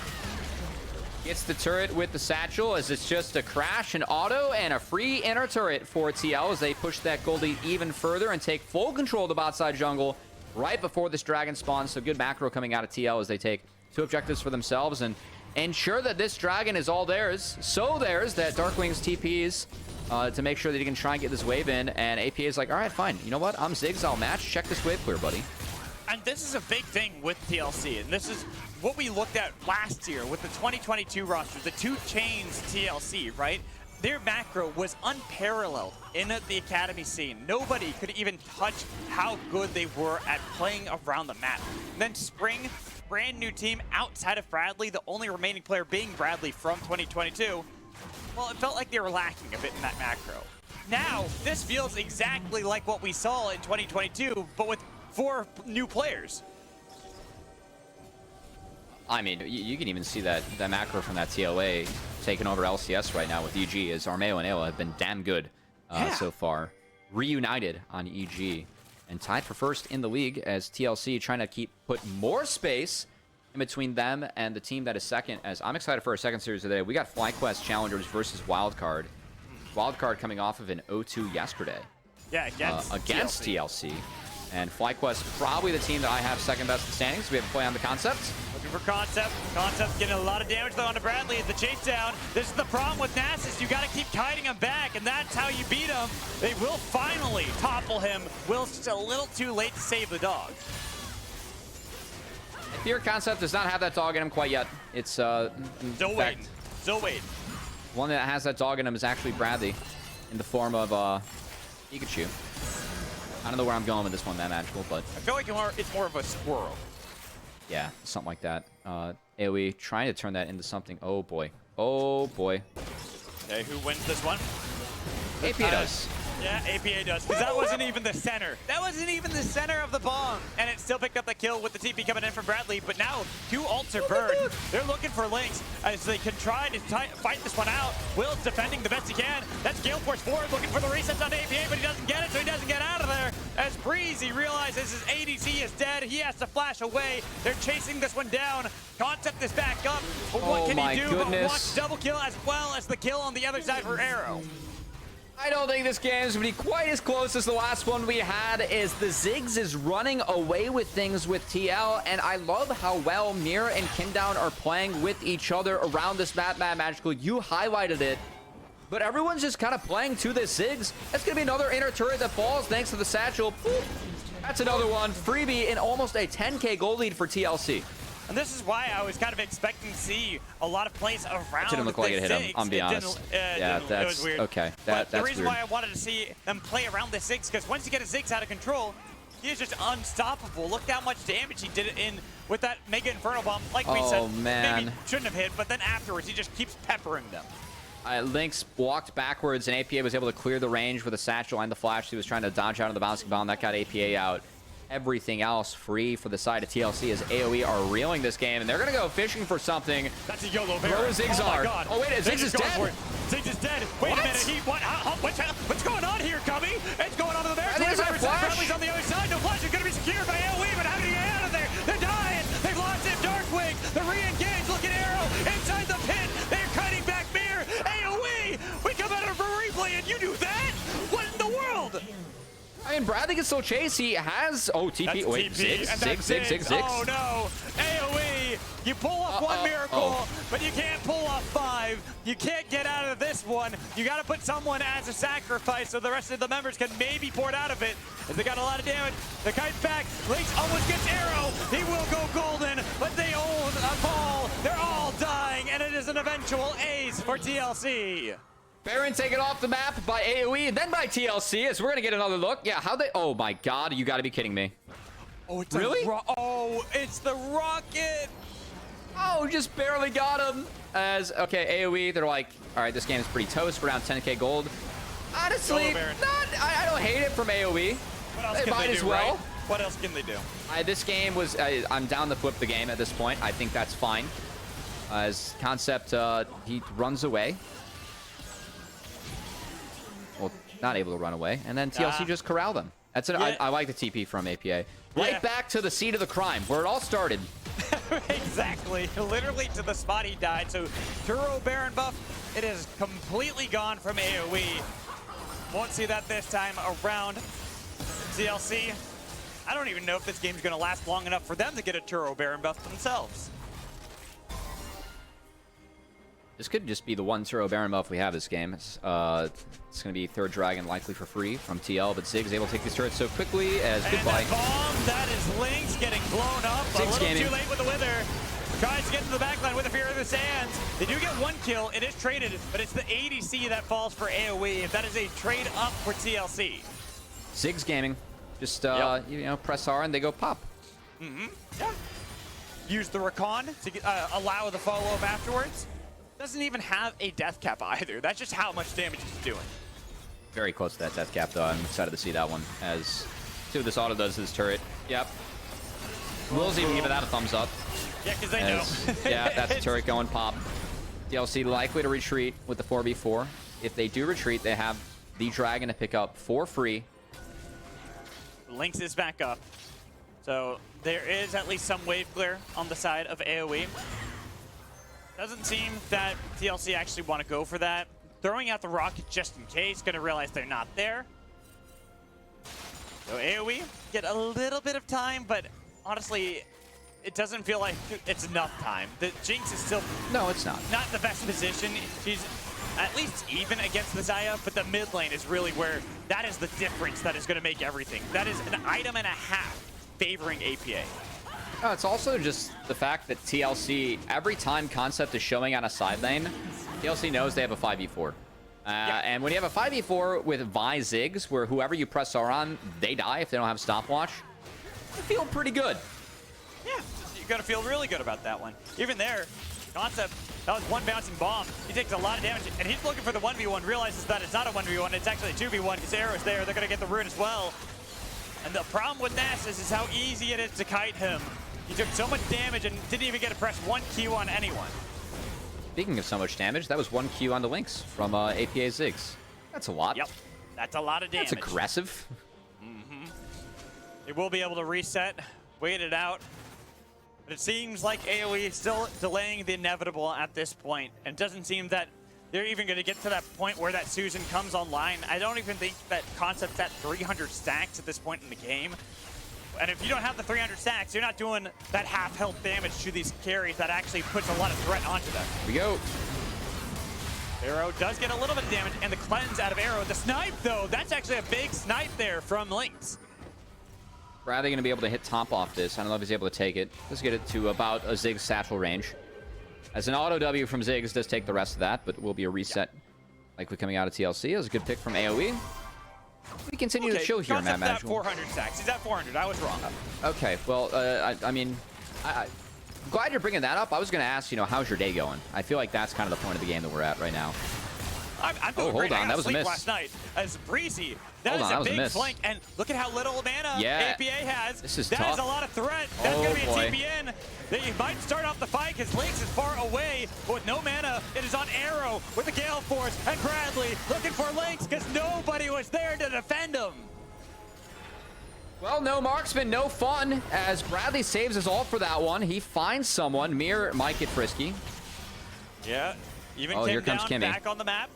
Gets the turret with the satchel as it's just a crash, an auto, and a free inner turret for TL as they push that gold lead even further and take full control of the bot side jungle right before this dragon spawns. So good macro coming out of TL as they take 2 objectives for themselves and ensure that this dragon is all theirs. So theirs that Darkwing's TPs to make sure that he can try and get this wave in. And APA is like, all right, fine. You know what? I'm Ziggs. I'll match. Check this wave clear, buddy. And this is a big thing with TLC, and this is what we looked at last year with the 2022 roster, the 2 chains TLC, right? Their macro was unparalleled in the academy scene. Nobody could even touch how good they were at playing around the map. And then Spring, brand new team outside of Bradley, the only remaining player being Bradley from 2022. Well, it felt like they were lacking a bit in that macro. Now, this feels exactly like what we saw in 2022, but with 4 new players. I mean, you can even see that macro from that TLA taking over LCS right now with EG, as Armeo and AO have been damn good so far. Reunited on EG and tied for first in the league as TLC trying to put more space in between them and the team that is second. As I'm excited for our second series today. We got FlyQuest Challengers versus Wildcard. Wildcard coming off of an 0-2 yesterday. Yeah, against TLC. And FlyQuest probably the team that I have second best in standings. We have to play on the concept. Looking for Concept. Concept's getting a lot of damage though onto Bradley at the chase down. This is the problem with Nasus. You got to keep kiting him back, and that's how you beat him. They will finally topple him. Will's just a little too late to save the dog. Fear Concept does not have that dog in him quite yet. It's Still waiting. Still waiting. One that has that dog in him is actually Bradley in the form of Pikachu. I don't know where I'm going with this one, that magical, but I feel like it's more of a squirrel. yeah, something like that. AOE trying to turn that into something. Oh boy. Oh boy. Okay, who wins this one? APA does. Yeah, APA does, because that wasn't even the center. That wasn't even the center of the bomb. And it still picked up the kill with the TP coming in from Bradley, but now 2 ults are burned. They're looking for Lynx as they can try to fight this one out. Will's defending the best he can. That's Gale Force forward looking for the resets on APA, but he doesn't get it, so he doesn't get out of there. As Breezy realizes his ADC is dead, he has to flash away. They're chasing this one down. Concept is back up, but what can he do but watch double kill as well as the kill on the other side for Arrow? I don't think this game is going to be quite as close as the last one we had, as the Ziggs is running away with things with TL, and I love how well Mira and Kindown are playing with each other around this map, Magical. You highlighted it, but everyone's just kind of playing to this Ziggs. That's going to be another inner turret that falls thanks to the satchel. Boop. That's another one. Freebie in almost a 10K gold lead for TLC. And this is why I was kind of expecting to see a lot of plays around. It didn't look like it hit him, I'm being honest. Yeah, that's it was weird. Okay. But the that's reason weird. why I wanted to see them play around the Ziggs, because once you get a Ziggs out of control, he is just unstoppable. Look how much damage he did it in with that Mega Inferno Bomb. Like we said, maybe shouldn't have hit, but then afterwards he just keeps peppering them. Lynx walked backwards, and APA was able to clear the range with the satchel and the flash. He was trying to dodge out of the bouncing bomb. That got APA out. Everything else free for the side of TLC as AOE are reeling this game, and they're going to go fishing for something. That's a YOLO bear. Where Ziggs are. Oh, wait, Ziggs is dead. Ziggs is dead. Wait a minute. What's going on here, Cubby? It's going on to the bear. Bradley's on the other side. No flash is going to be secured by AOE, but how did he get out of there? They're dying. They've lost it. Darkwing. The re-engage. Look at Arrow inside the pit. They're cutting back Mir. AOE. We come out of a replay, and you do that? What in the world? I mean, Bradley can still chase. He has... Oh, TP. That's wait, TP, Ziggs. Oh, no. AOE, you pull off one miracle, but you can't pull off 5. You can't get out of this one. You got to put someone as a sacrifice so the rest of the members can maybe pour it out of it. If they got a lot of damage, the kite's back. Lynx almost gets Arrow. He will go golden, but they own a ball. They're all dying, and it is an eventual ace for TLC. Baron taken off the map by AOE, then by TLC, as we're going to get another look. Yeah, how they... Oh, my God. You got to be kidding me. Oh, it's really? It's the rocket. Oh, just barely got him. As, okay, AOE, they're like, all right, this game is pretty toast. We're down 10K gold. Honestly, I don't hate it from AOE. What else they can might they as do, well. Right? What else can they do? This game was... I'm down to flip the game at this point. I think that's fine. As Concept, he runs away. Well, not able to run away. And then TLC just corral them. That's Yeah. I like the TP from APA. Right Yeah. back to the seat of the crime, where it all started. Exactly. Literally to the spot he died. So Turo Baron buff, it is completely gone from AOE. Won't see that this time around. TLC, I don't even know if this game's going to last long enough for them to get a Turo Baron buff themselves. This could just be the one Turo Baron buff we have this game. It's going to be third dragon likely for free from TL, but Zig's able to take these turrets so quickly as goodbye. And that bomb, that is Lynx getting blown up. Zig's a little gaming. too late with the Wither. Tries to get into the backline with the Fear of the Sands. They do get one kill. It is traded, but it's the ADC that falls for AOE. If that is a trade up for TLC. Zig's gaming. Just, Yep. you know, press R and they go pop. Yeah. Use the Recon to get, allow the follow-up afterwards. Doesn't even have a death cap either. That's just how much damage he's doing. Very close to that death cap, though. I'm excited to see that one. As see what this auto does to this turret. Yep. Will's even giving that a thumbs up. Yeah, because they As, know. yeah, that's the turret going pop. DLC likely to retreat with the 4v4. If they do retreat, they have the dragon to pick up for free. Lynx is back up. So there is at least some wave clear on the side of AOE. Doesn't seem that TLC actually want to go for that. Throwing out the rocket just in case, gonna realize they're not there. So AOE get a little bit of time, but honestly, it doesn't feel like it's enough time. The Jinx is still No, it's not. not in the best position. She's at least even against the Xayah, but the mid lane is really where that is the difference that is going to make everything. That is an item and a half favoring APA. No, it's also just the fact that TLC, every time Concept is showing on a side lane, TLC knows they have a 5v4. And when you have a 5v4 with Vi Ziggs, where whoever you press R on, they die if they don't have stopwatch, you feel pretty good. Yeah, you're going to feel really good about that one. Even there, Concept, that was one bouncing bomb. He takes a lot of damage, and he's looking for the 1v1, realizes that it's not a 1v1, it's actually a 2v1, because Arrow's there. They're going to get the rune as well. And the problem with Nasus is how easy it is to kite him. He took so much damage and didn't even get to press 1 Q on anyone. Speaking of so much damage, that was 1 Q on the Lynx from APA Ziggs. That's a lot. Yep, that's a lot of damage. That's aggressive. They will be able to reset, wait it out. But it seems like AOE is still delaying the inevitable at this point. And it doesn't seem that they're even going to get to that point where that Susan comes online. I don't even think that Concept's at 300 stacks at this point in the game. And if you don't have the 300 stacks, you're not doing that half health damage to these carries that actually puts a lot of threat onto them. Here we go. Arrow does get a little bit of damage, and the cleanse out of Arrow. The snipe, though, that's actually a big snipe there from Lynx. Bradley going to be able to hit top off this. I don't know if he's able to take it. Let's get it to about a Ziggs satchel range. As an auto W from Ziggs does take the rest of that, but it will be a reset likely coming out of TLC. It was a good pick from AOE. We continue to chill here, Matt Concept's Magical. at 400 stacks. He's at 400. I was wrong. Okay, well, I mean, I'm glad you're bringing that up. I was going to ask, you know, how's your day going? I feel like that's kind of the point of the game that we're at right now. I'm doing hold great. on, I got that was a sleep miss. last night as Breezy. Hold on, that That is was a a big miss. flank, and look at how little mana Yeah. APA has. This is That tough. is a lot of threat. That's Oh, going to be a boy. TPN. They might start off the fight because Lynx is far away, but with no mana, it is on Arrow with the Gale Force, and Bradley looking for Lynx because nobody was there to defend him. Well, no marksman, no fun, as Bradley saves his ult for that one. He finds someone. Mir might get frisky. Yeah, even Oh, Kim here comes down Kimmy. back on the map.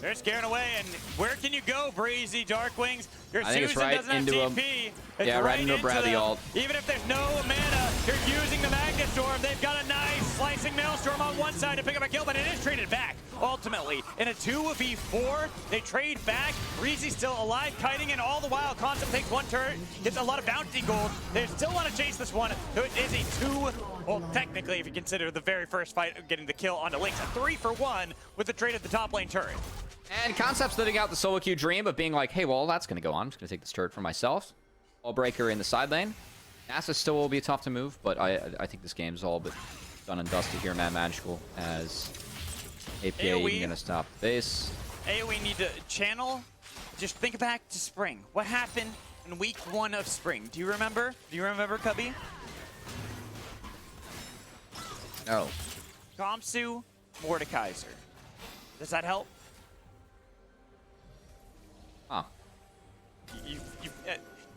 They're scaring away, and where can you go, Breezy Darkwings? Your I think it's Susan right doesn't have into a- TP. It's yeah, right into a Bradley them. ult. Even if there's no mana, you're using the Magnet Storm. They've got a nice slicing Maelstrom on one side to pick up a kill, but it is traded back. Ultimately, in a 2v4, they trade back. Breezy still alive, kiting, and all the while, Concept takes one turret, gets a lot of bounty gold. They still want to chase this one. So it is a 2, well, technically, if you consider the very first fight of getting the kill onto Lynx, a 3-for-1 with the trade at the top lane turret. And Concept's living out the solo queue dream of being like, hey, well, that's going to go on. I'm just going to take this turret for myself. Wall breaker in the side lane. NASA still will be tough to move, but I think this game's all but done and dusted here, Mad Magical, as APA AOE. going to stop base. AOE need to channel. Just think back to spring. What happened in week 1 of spring? Do you remember? Do you remember, Cubby? No. Kamsu, Mordekaiser. Does that help? Huh.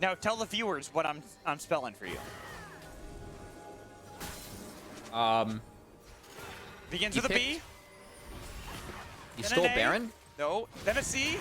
Now tell the viewers what I'm spelling for you. Begins with a B. You Then stole an A. Baron? No. Then a C.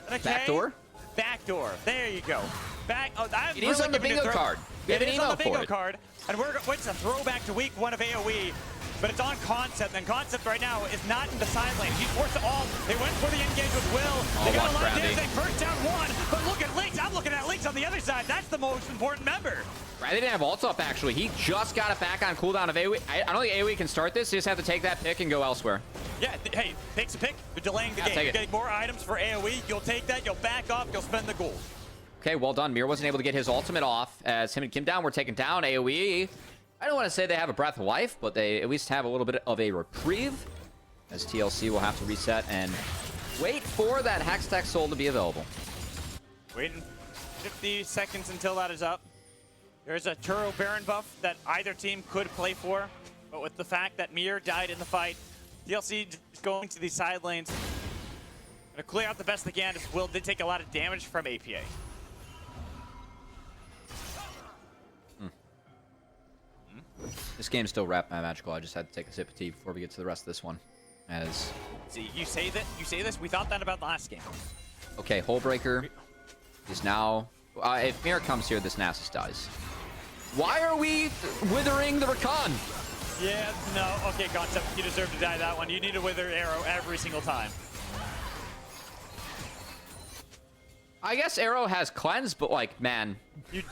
Then a K. Backdoor? Backdoor. There you go. I'm It is on the bingo card. We have an email on the bingo for it. card. And it's a throwback to week 1 of AOE. But it's on Concept, and Concept right now is not in the side lane. He's forced to ult. They went for the engage with Will. They got a lot of damage. They first down 1. But look at Lynx. I'm looking at Lynx on the other side. That's the most important member. Bradley didn't have ult up, actually. He just got it back on cooldown of AOE. I don't think AOE can start this. You just have to take that pick and go elsewhere. Yeah, hey, pick's a pick. You're delaying the game. You're getting more items for AOE. You'll take that. You'll back off. You'll spend the gold. Okay, well done. Mir wasn't able to get his ultimate off as him and Kim down were taken down. AOE, I don't want to say they have a breath of life, but they at least have a little bit of a reprieve as TLC will have to reset and wait for that Hextech Soul to be available. Waiting 50 seconds until that is up. There's a Turo Baron buff that either team could play for, but with the fact that Mir died in the fight, TLC is going to these side lanes. Gonna clear out the best they can, as Will did take a lot of damage from APA. This game's still wrapped by Magical. I just had to take a sip of tea before we get to the rest of this one. As See, you say this, we thought that about the last game. okay, Hullbreaker is now. If Mir comes here, this Nasus dies. Why are we withering the Rakan? Yeah, no, okay, Concept, you deserve to die that one. You need a Wither Arrow every single time. I guess Arrow has cleanse, but like, man. You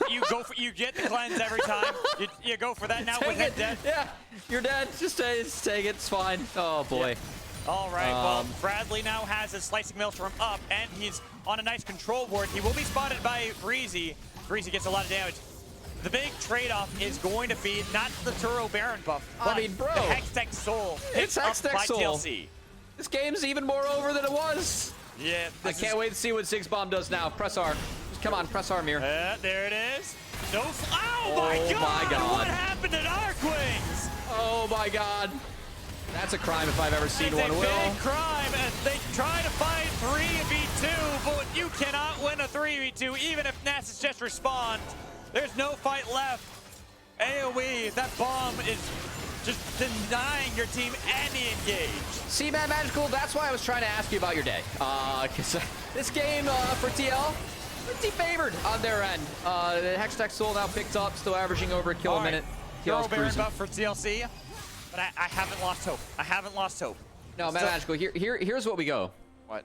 get the cleanse every time. You go for that now with head dead. Yeah, you're dead. Just take it. It's fine. Oh boy. Yeah. All right. Well, Bradley now has his slicing maelstrom up, and he's on a nice control ward. He will be spotted by Breezy. Breezy gets a lot of damage. The big trade-off is going to be not the Turo Baron buff, but I mean, bro, the Hextech Soul. It's Hextech Soul. TLC. This game's even more over than it was. Yeah. I can't wait to see what Ziggs Bomb does now. Press R. Just come on, press R, Mir. There it is. No. Oh my God! What happened at Arkwings? Oh my God. That's a crime if I've ever seen one. It's a big crime, and they try to fight 3v2, but you cannot win a 3v2, even if Nasus just respawns. There's no fight left. AOE, that bomb is just denying your team any engage. See, man, Magical, that's why I was trying to ask you about your day. Because this game for TL, pretty favored on their end. The Hextech Soul now picked up, still averaging over a kill a minute. Turo Baron buff for TLC, but I haven't lost hope. I haven't lost hope. No, man, Magical, here's what we go. What?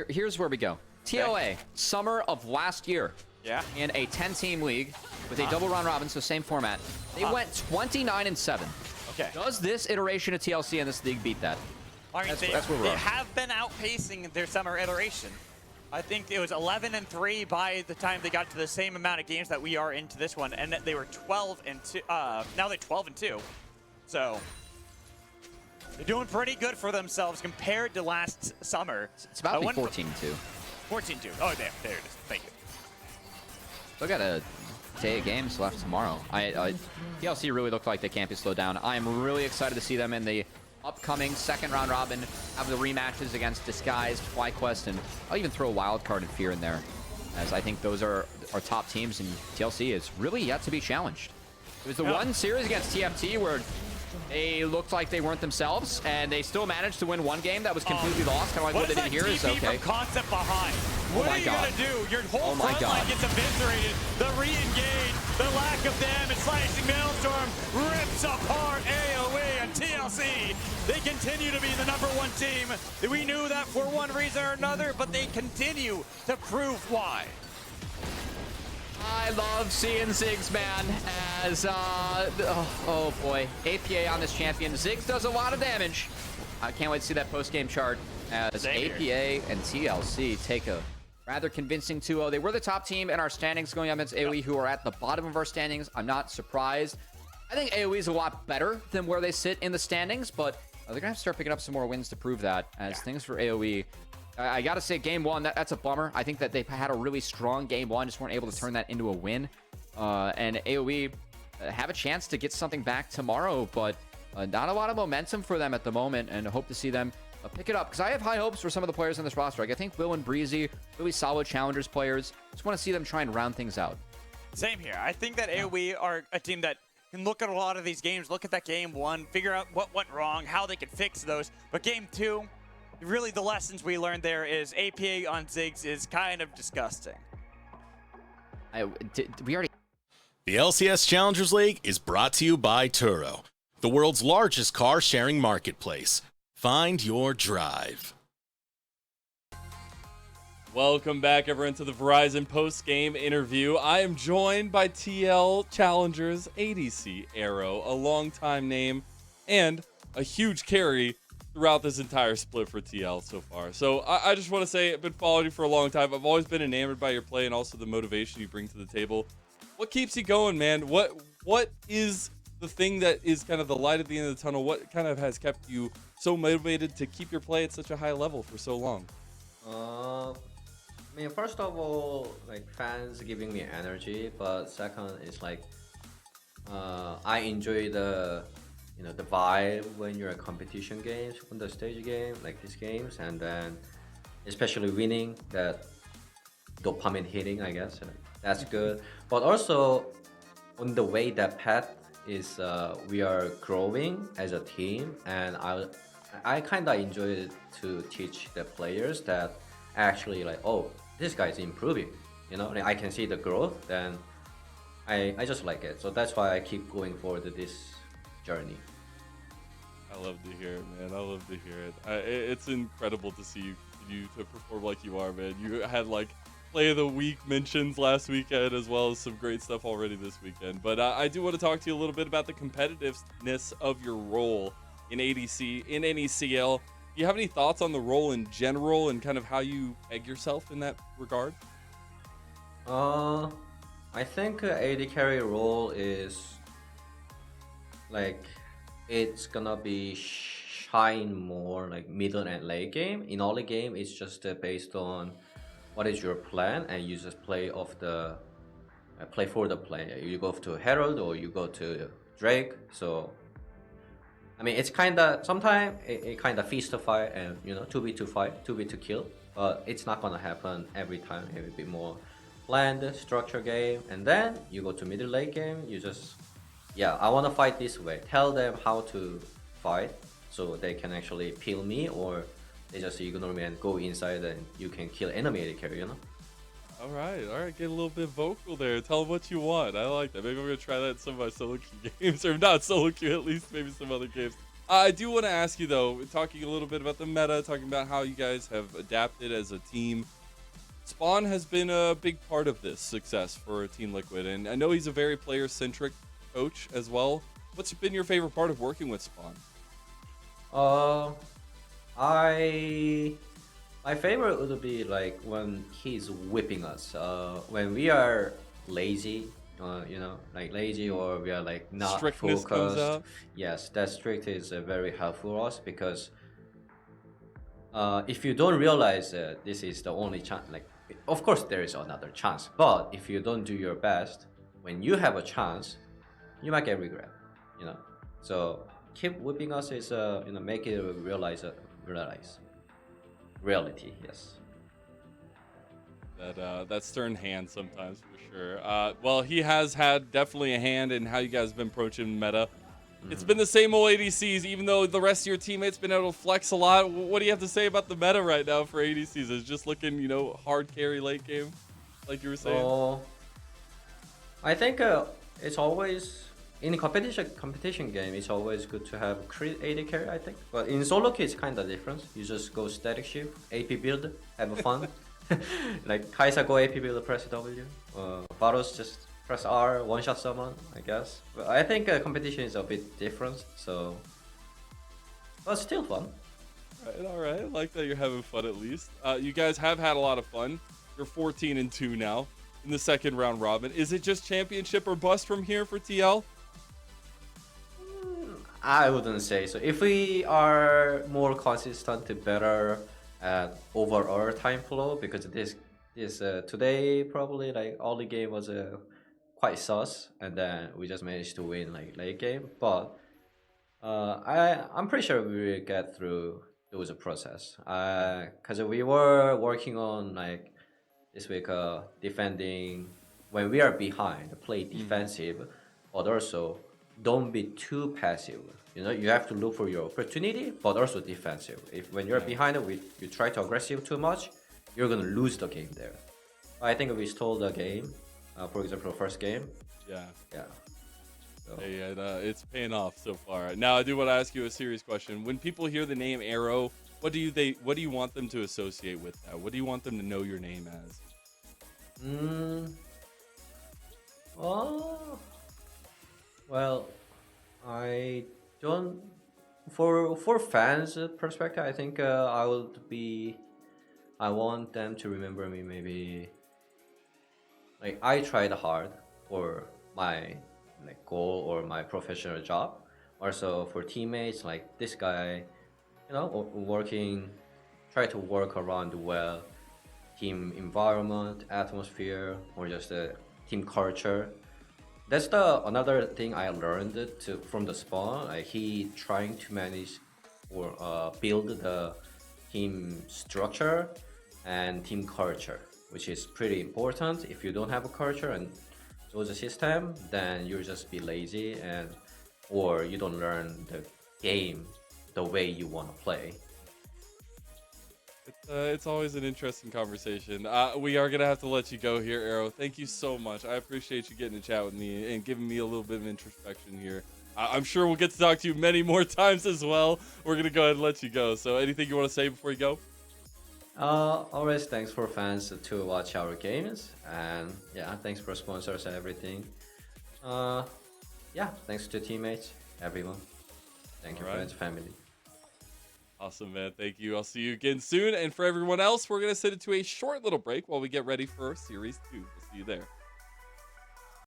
Here's where we go. TOA, summer of last year. Yeah. In a 10-team league with a double round robin, so same format. They went 29-7. Okay. Does this iteration of TLC in this league beat that? I mean, that's where we're they at. have been outpacing their summer iteration. I think it was 11-3 by the time they got to the same amount of games that we are into this one, and they were 12-2. Now they're 12-2. So they're doing pretty good for themselves compared to last summer. It's about to be 14-2. 14-2. Oh, there it is. Thank you. Still got a day of games left tomorrow. TLC really look like they can't be slowed down. I'm really excited to see them in the upcoming second round robin, have the rematches against Disguised, FlyQuest, and I'll even throw a wild card and Fear in there, as I think those are our top teams, and TLC is really yet to be challenged. It was the one series against TFT where they looked like they weren't themselves, and they still managed to win one game that was completely lost. Kind of like what they did here is okay. Concept behind. What are you gonna do? Your whole front line gets eviscerated. The re-engage, the lack of damage, slicing Maelstrom rips apart AOE and TLC. They continue to be the #1 team. We knew that for one reason or another, but they continue to prove why. I love seeing Ziggs, man, as, oh boy, APA on this champion. Ziggs does a lot of damage. I can't wait to see that post-game chart as APA and TLC take a rather convincing 2-0. They were the top team in our standings going up against AOE, who are at the bottom of our standings. I'm not surprised. I think AOE is a lot better than where they sit in the standings, but they're going to have to start picking up some more wins to prove that, as things for AOE. I got to say, game one, that's a bummer. I think that they had a really strong game one, just weren't able to turn that into a win. And AOE have a chance to get something back tomorrow, but not a lot of momentum for them at the moment, and hope to see them pick it up, because I have high hopes for some of the players in this roster. Like, I think Will and Breezy, really solid Challengers players. Just want to see them try and round things out. Same here. I think that AOE are a team that can look at a lot of these games, look at that game 1, figure out what went wrong, how they can fix those. But game 2, really the lessons we learned there is APA on Ziggs is kind of disgusting. We already... The LCS Challengers League is brought to you by Turo, the world's largest car-sharing marketplace. Find your drive. Welcome back, everyone, to the Verizon post-game interview. I am joined by TL Challengers ADC Arrow, a long-time name and a huge carry throughout this entire split for TL so far. So I just want to say I've been following you for a long time. I've always been enamored by your play and also the motivation you bring to the table. What keeps you going, man? What is the thing that is kind of the light at the end of the tunnel? What kind of has kept you so motivated to keep your play at such a high level for so long? I mean, first of all, like fans giving me energy, but second is like I enjoy the the vibe when you're at competition games, on the stage game like these games, and then especially winning, that dopamine hitting, I guess that's good. But also on the way that path is we are growing as a team, and I kind of enjoy it to teach the players that actually like, oh, this guy's improving, like I can see the growth, and I just like it. So that's why I keep going forward to this journey. I love to hear it, man. I love to hear it. It's incredible to see you continue to perform like you are, man. You had like play of the week mentions last weekend, as well as some great stuff already this weekend. But I do want to talk to you a little bit about the competitiveness of your role in ADC, in NACL. Do you have any thoughts on the role in general and kind of how you peg yourself in that regard? I think AD carry role is like it's gonna be shine more like middle and late game. In early game, it's just based on what is your plan, and you just play off the play for the play. You go to Herald or you go to Drake. So I mean, it's kind of sometimes it kind of feast to fight and 2v2 fight, 2v2 kill, but it's not gonna happen every time. It will be more planned structure game, and then you go to middle late game. You just I want to fight this way. Tell them how to fight so they can actually peel me, or they just ignore me and go inside and you can kill enemy AD carry. All right, get a little bit vocal there. Tell them what you want. I like that. Maybe I'm going to try that in some of my solo queue games, or not solo queue, at least maybe some other games. I do want to ask you, though, talking a little bit about the meta, talking about how you guys have adapted as a team. Spawn has been a big part of this success for Team Liquid, and I know he's a very player-centric coach as well. What's been your favorite part of working with Spawn? My favorite would be like when he's whipping us. When we are lazy, like lazy, or we are like not Strictness comes focused. out. Yes, that strict is very helpful for us, because if you don't realize this is the only chance, like of course there is another chance, but if you don't do your best when you have a chance, you might get regret. So keep whipping us is make it realize reality. Yes. That stern hand sometimes, for sure. Well, he has had definitely a hand in how you guys have been approaching meta. It's been the same old ADCs, even though the rest of your teammates been able to flex a lot. What do you have to say about the meta right now for ADCs? It's just looking, hard carry late game, like you were saying. I think it's always in a competition game. It's always good to have crit AD carry, I think. But in solo queue, it's kind of different. You just go static shift, AP build, have fun. Like Kai'Sa go AP build, press W. Baros just press R, one shot someone, I guess. But I think competition is a bit different, so but still fun. All right. I like that you're having fun at least. You guys have had a lot of fun. You're 14-2 now in the second round robin. Is it just championship or bust from here for TL? I wouldn't say so. If we are more consistent, better at overall time flow, because this today probably like early game was quite sus, and then we just managed to win like late game. But I'm pretty sure we will get through those process. Because we were working on like this week defending when we are behind, play defensive, but also don't be too passive. You know, you have to look for your opportunity, but also defensive. If when you're behind, you try to aggressive too much, you're gonna lose the game there. I think we stole the game. For example, first game. Yeah. Yeah. So. Hey, and, it's paying off so far. Now, I do want to ask you a serious question. When people hear the name Arrow, what do you want them to associate with that? What do you want them to know your name as? Oh, well, I don't. For fans' perspective, I think I want them to remember me maybe. Like I tried hard for my like goal or my professional job. Also for teammates, like this guy, working, try to work around well, team environment, atmosphere, or just the team culture. That's the another thing I learned from the spawn. Like he trying to manage or build the team structure and team culture, which is pretty important. If you don't have a culture and those a system, then you'll just be lazy or you don't learn the game the way you want to play. It's always an interesting conversation. We are gonna have to let you go here, Arrow. Thank you so much. I appreciate you getting to chat with me and giving me a little bit of introspection here. I'm sure we'll get to talk to you many more times as well. We're gonna go ahead and let you go. So, anything you want to say before you go? Always thanks for fans to watch our games, and yeah, thanks for sponsors and everything. Yeah, thanks to teammates, everyone. Thank you, friends, family. Awesome, man. Thank you. I'll see you again soon. And for everyone else, we're going to send it to a short little break while we get ready for Series 2. We'll see you there.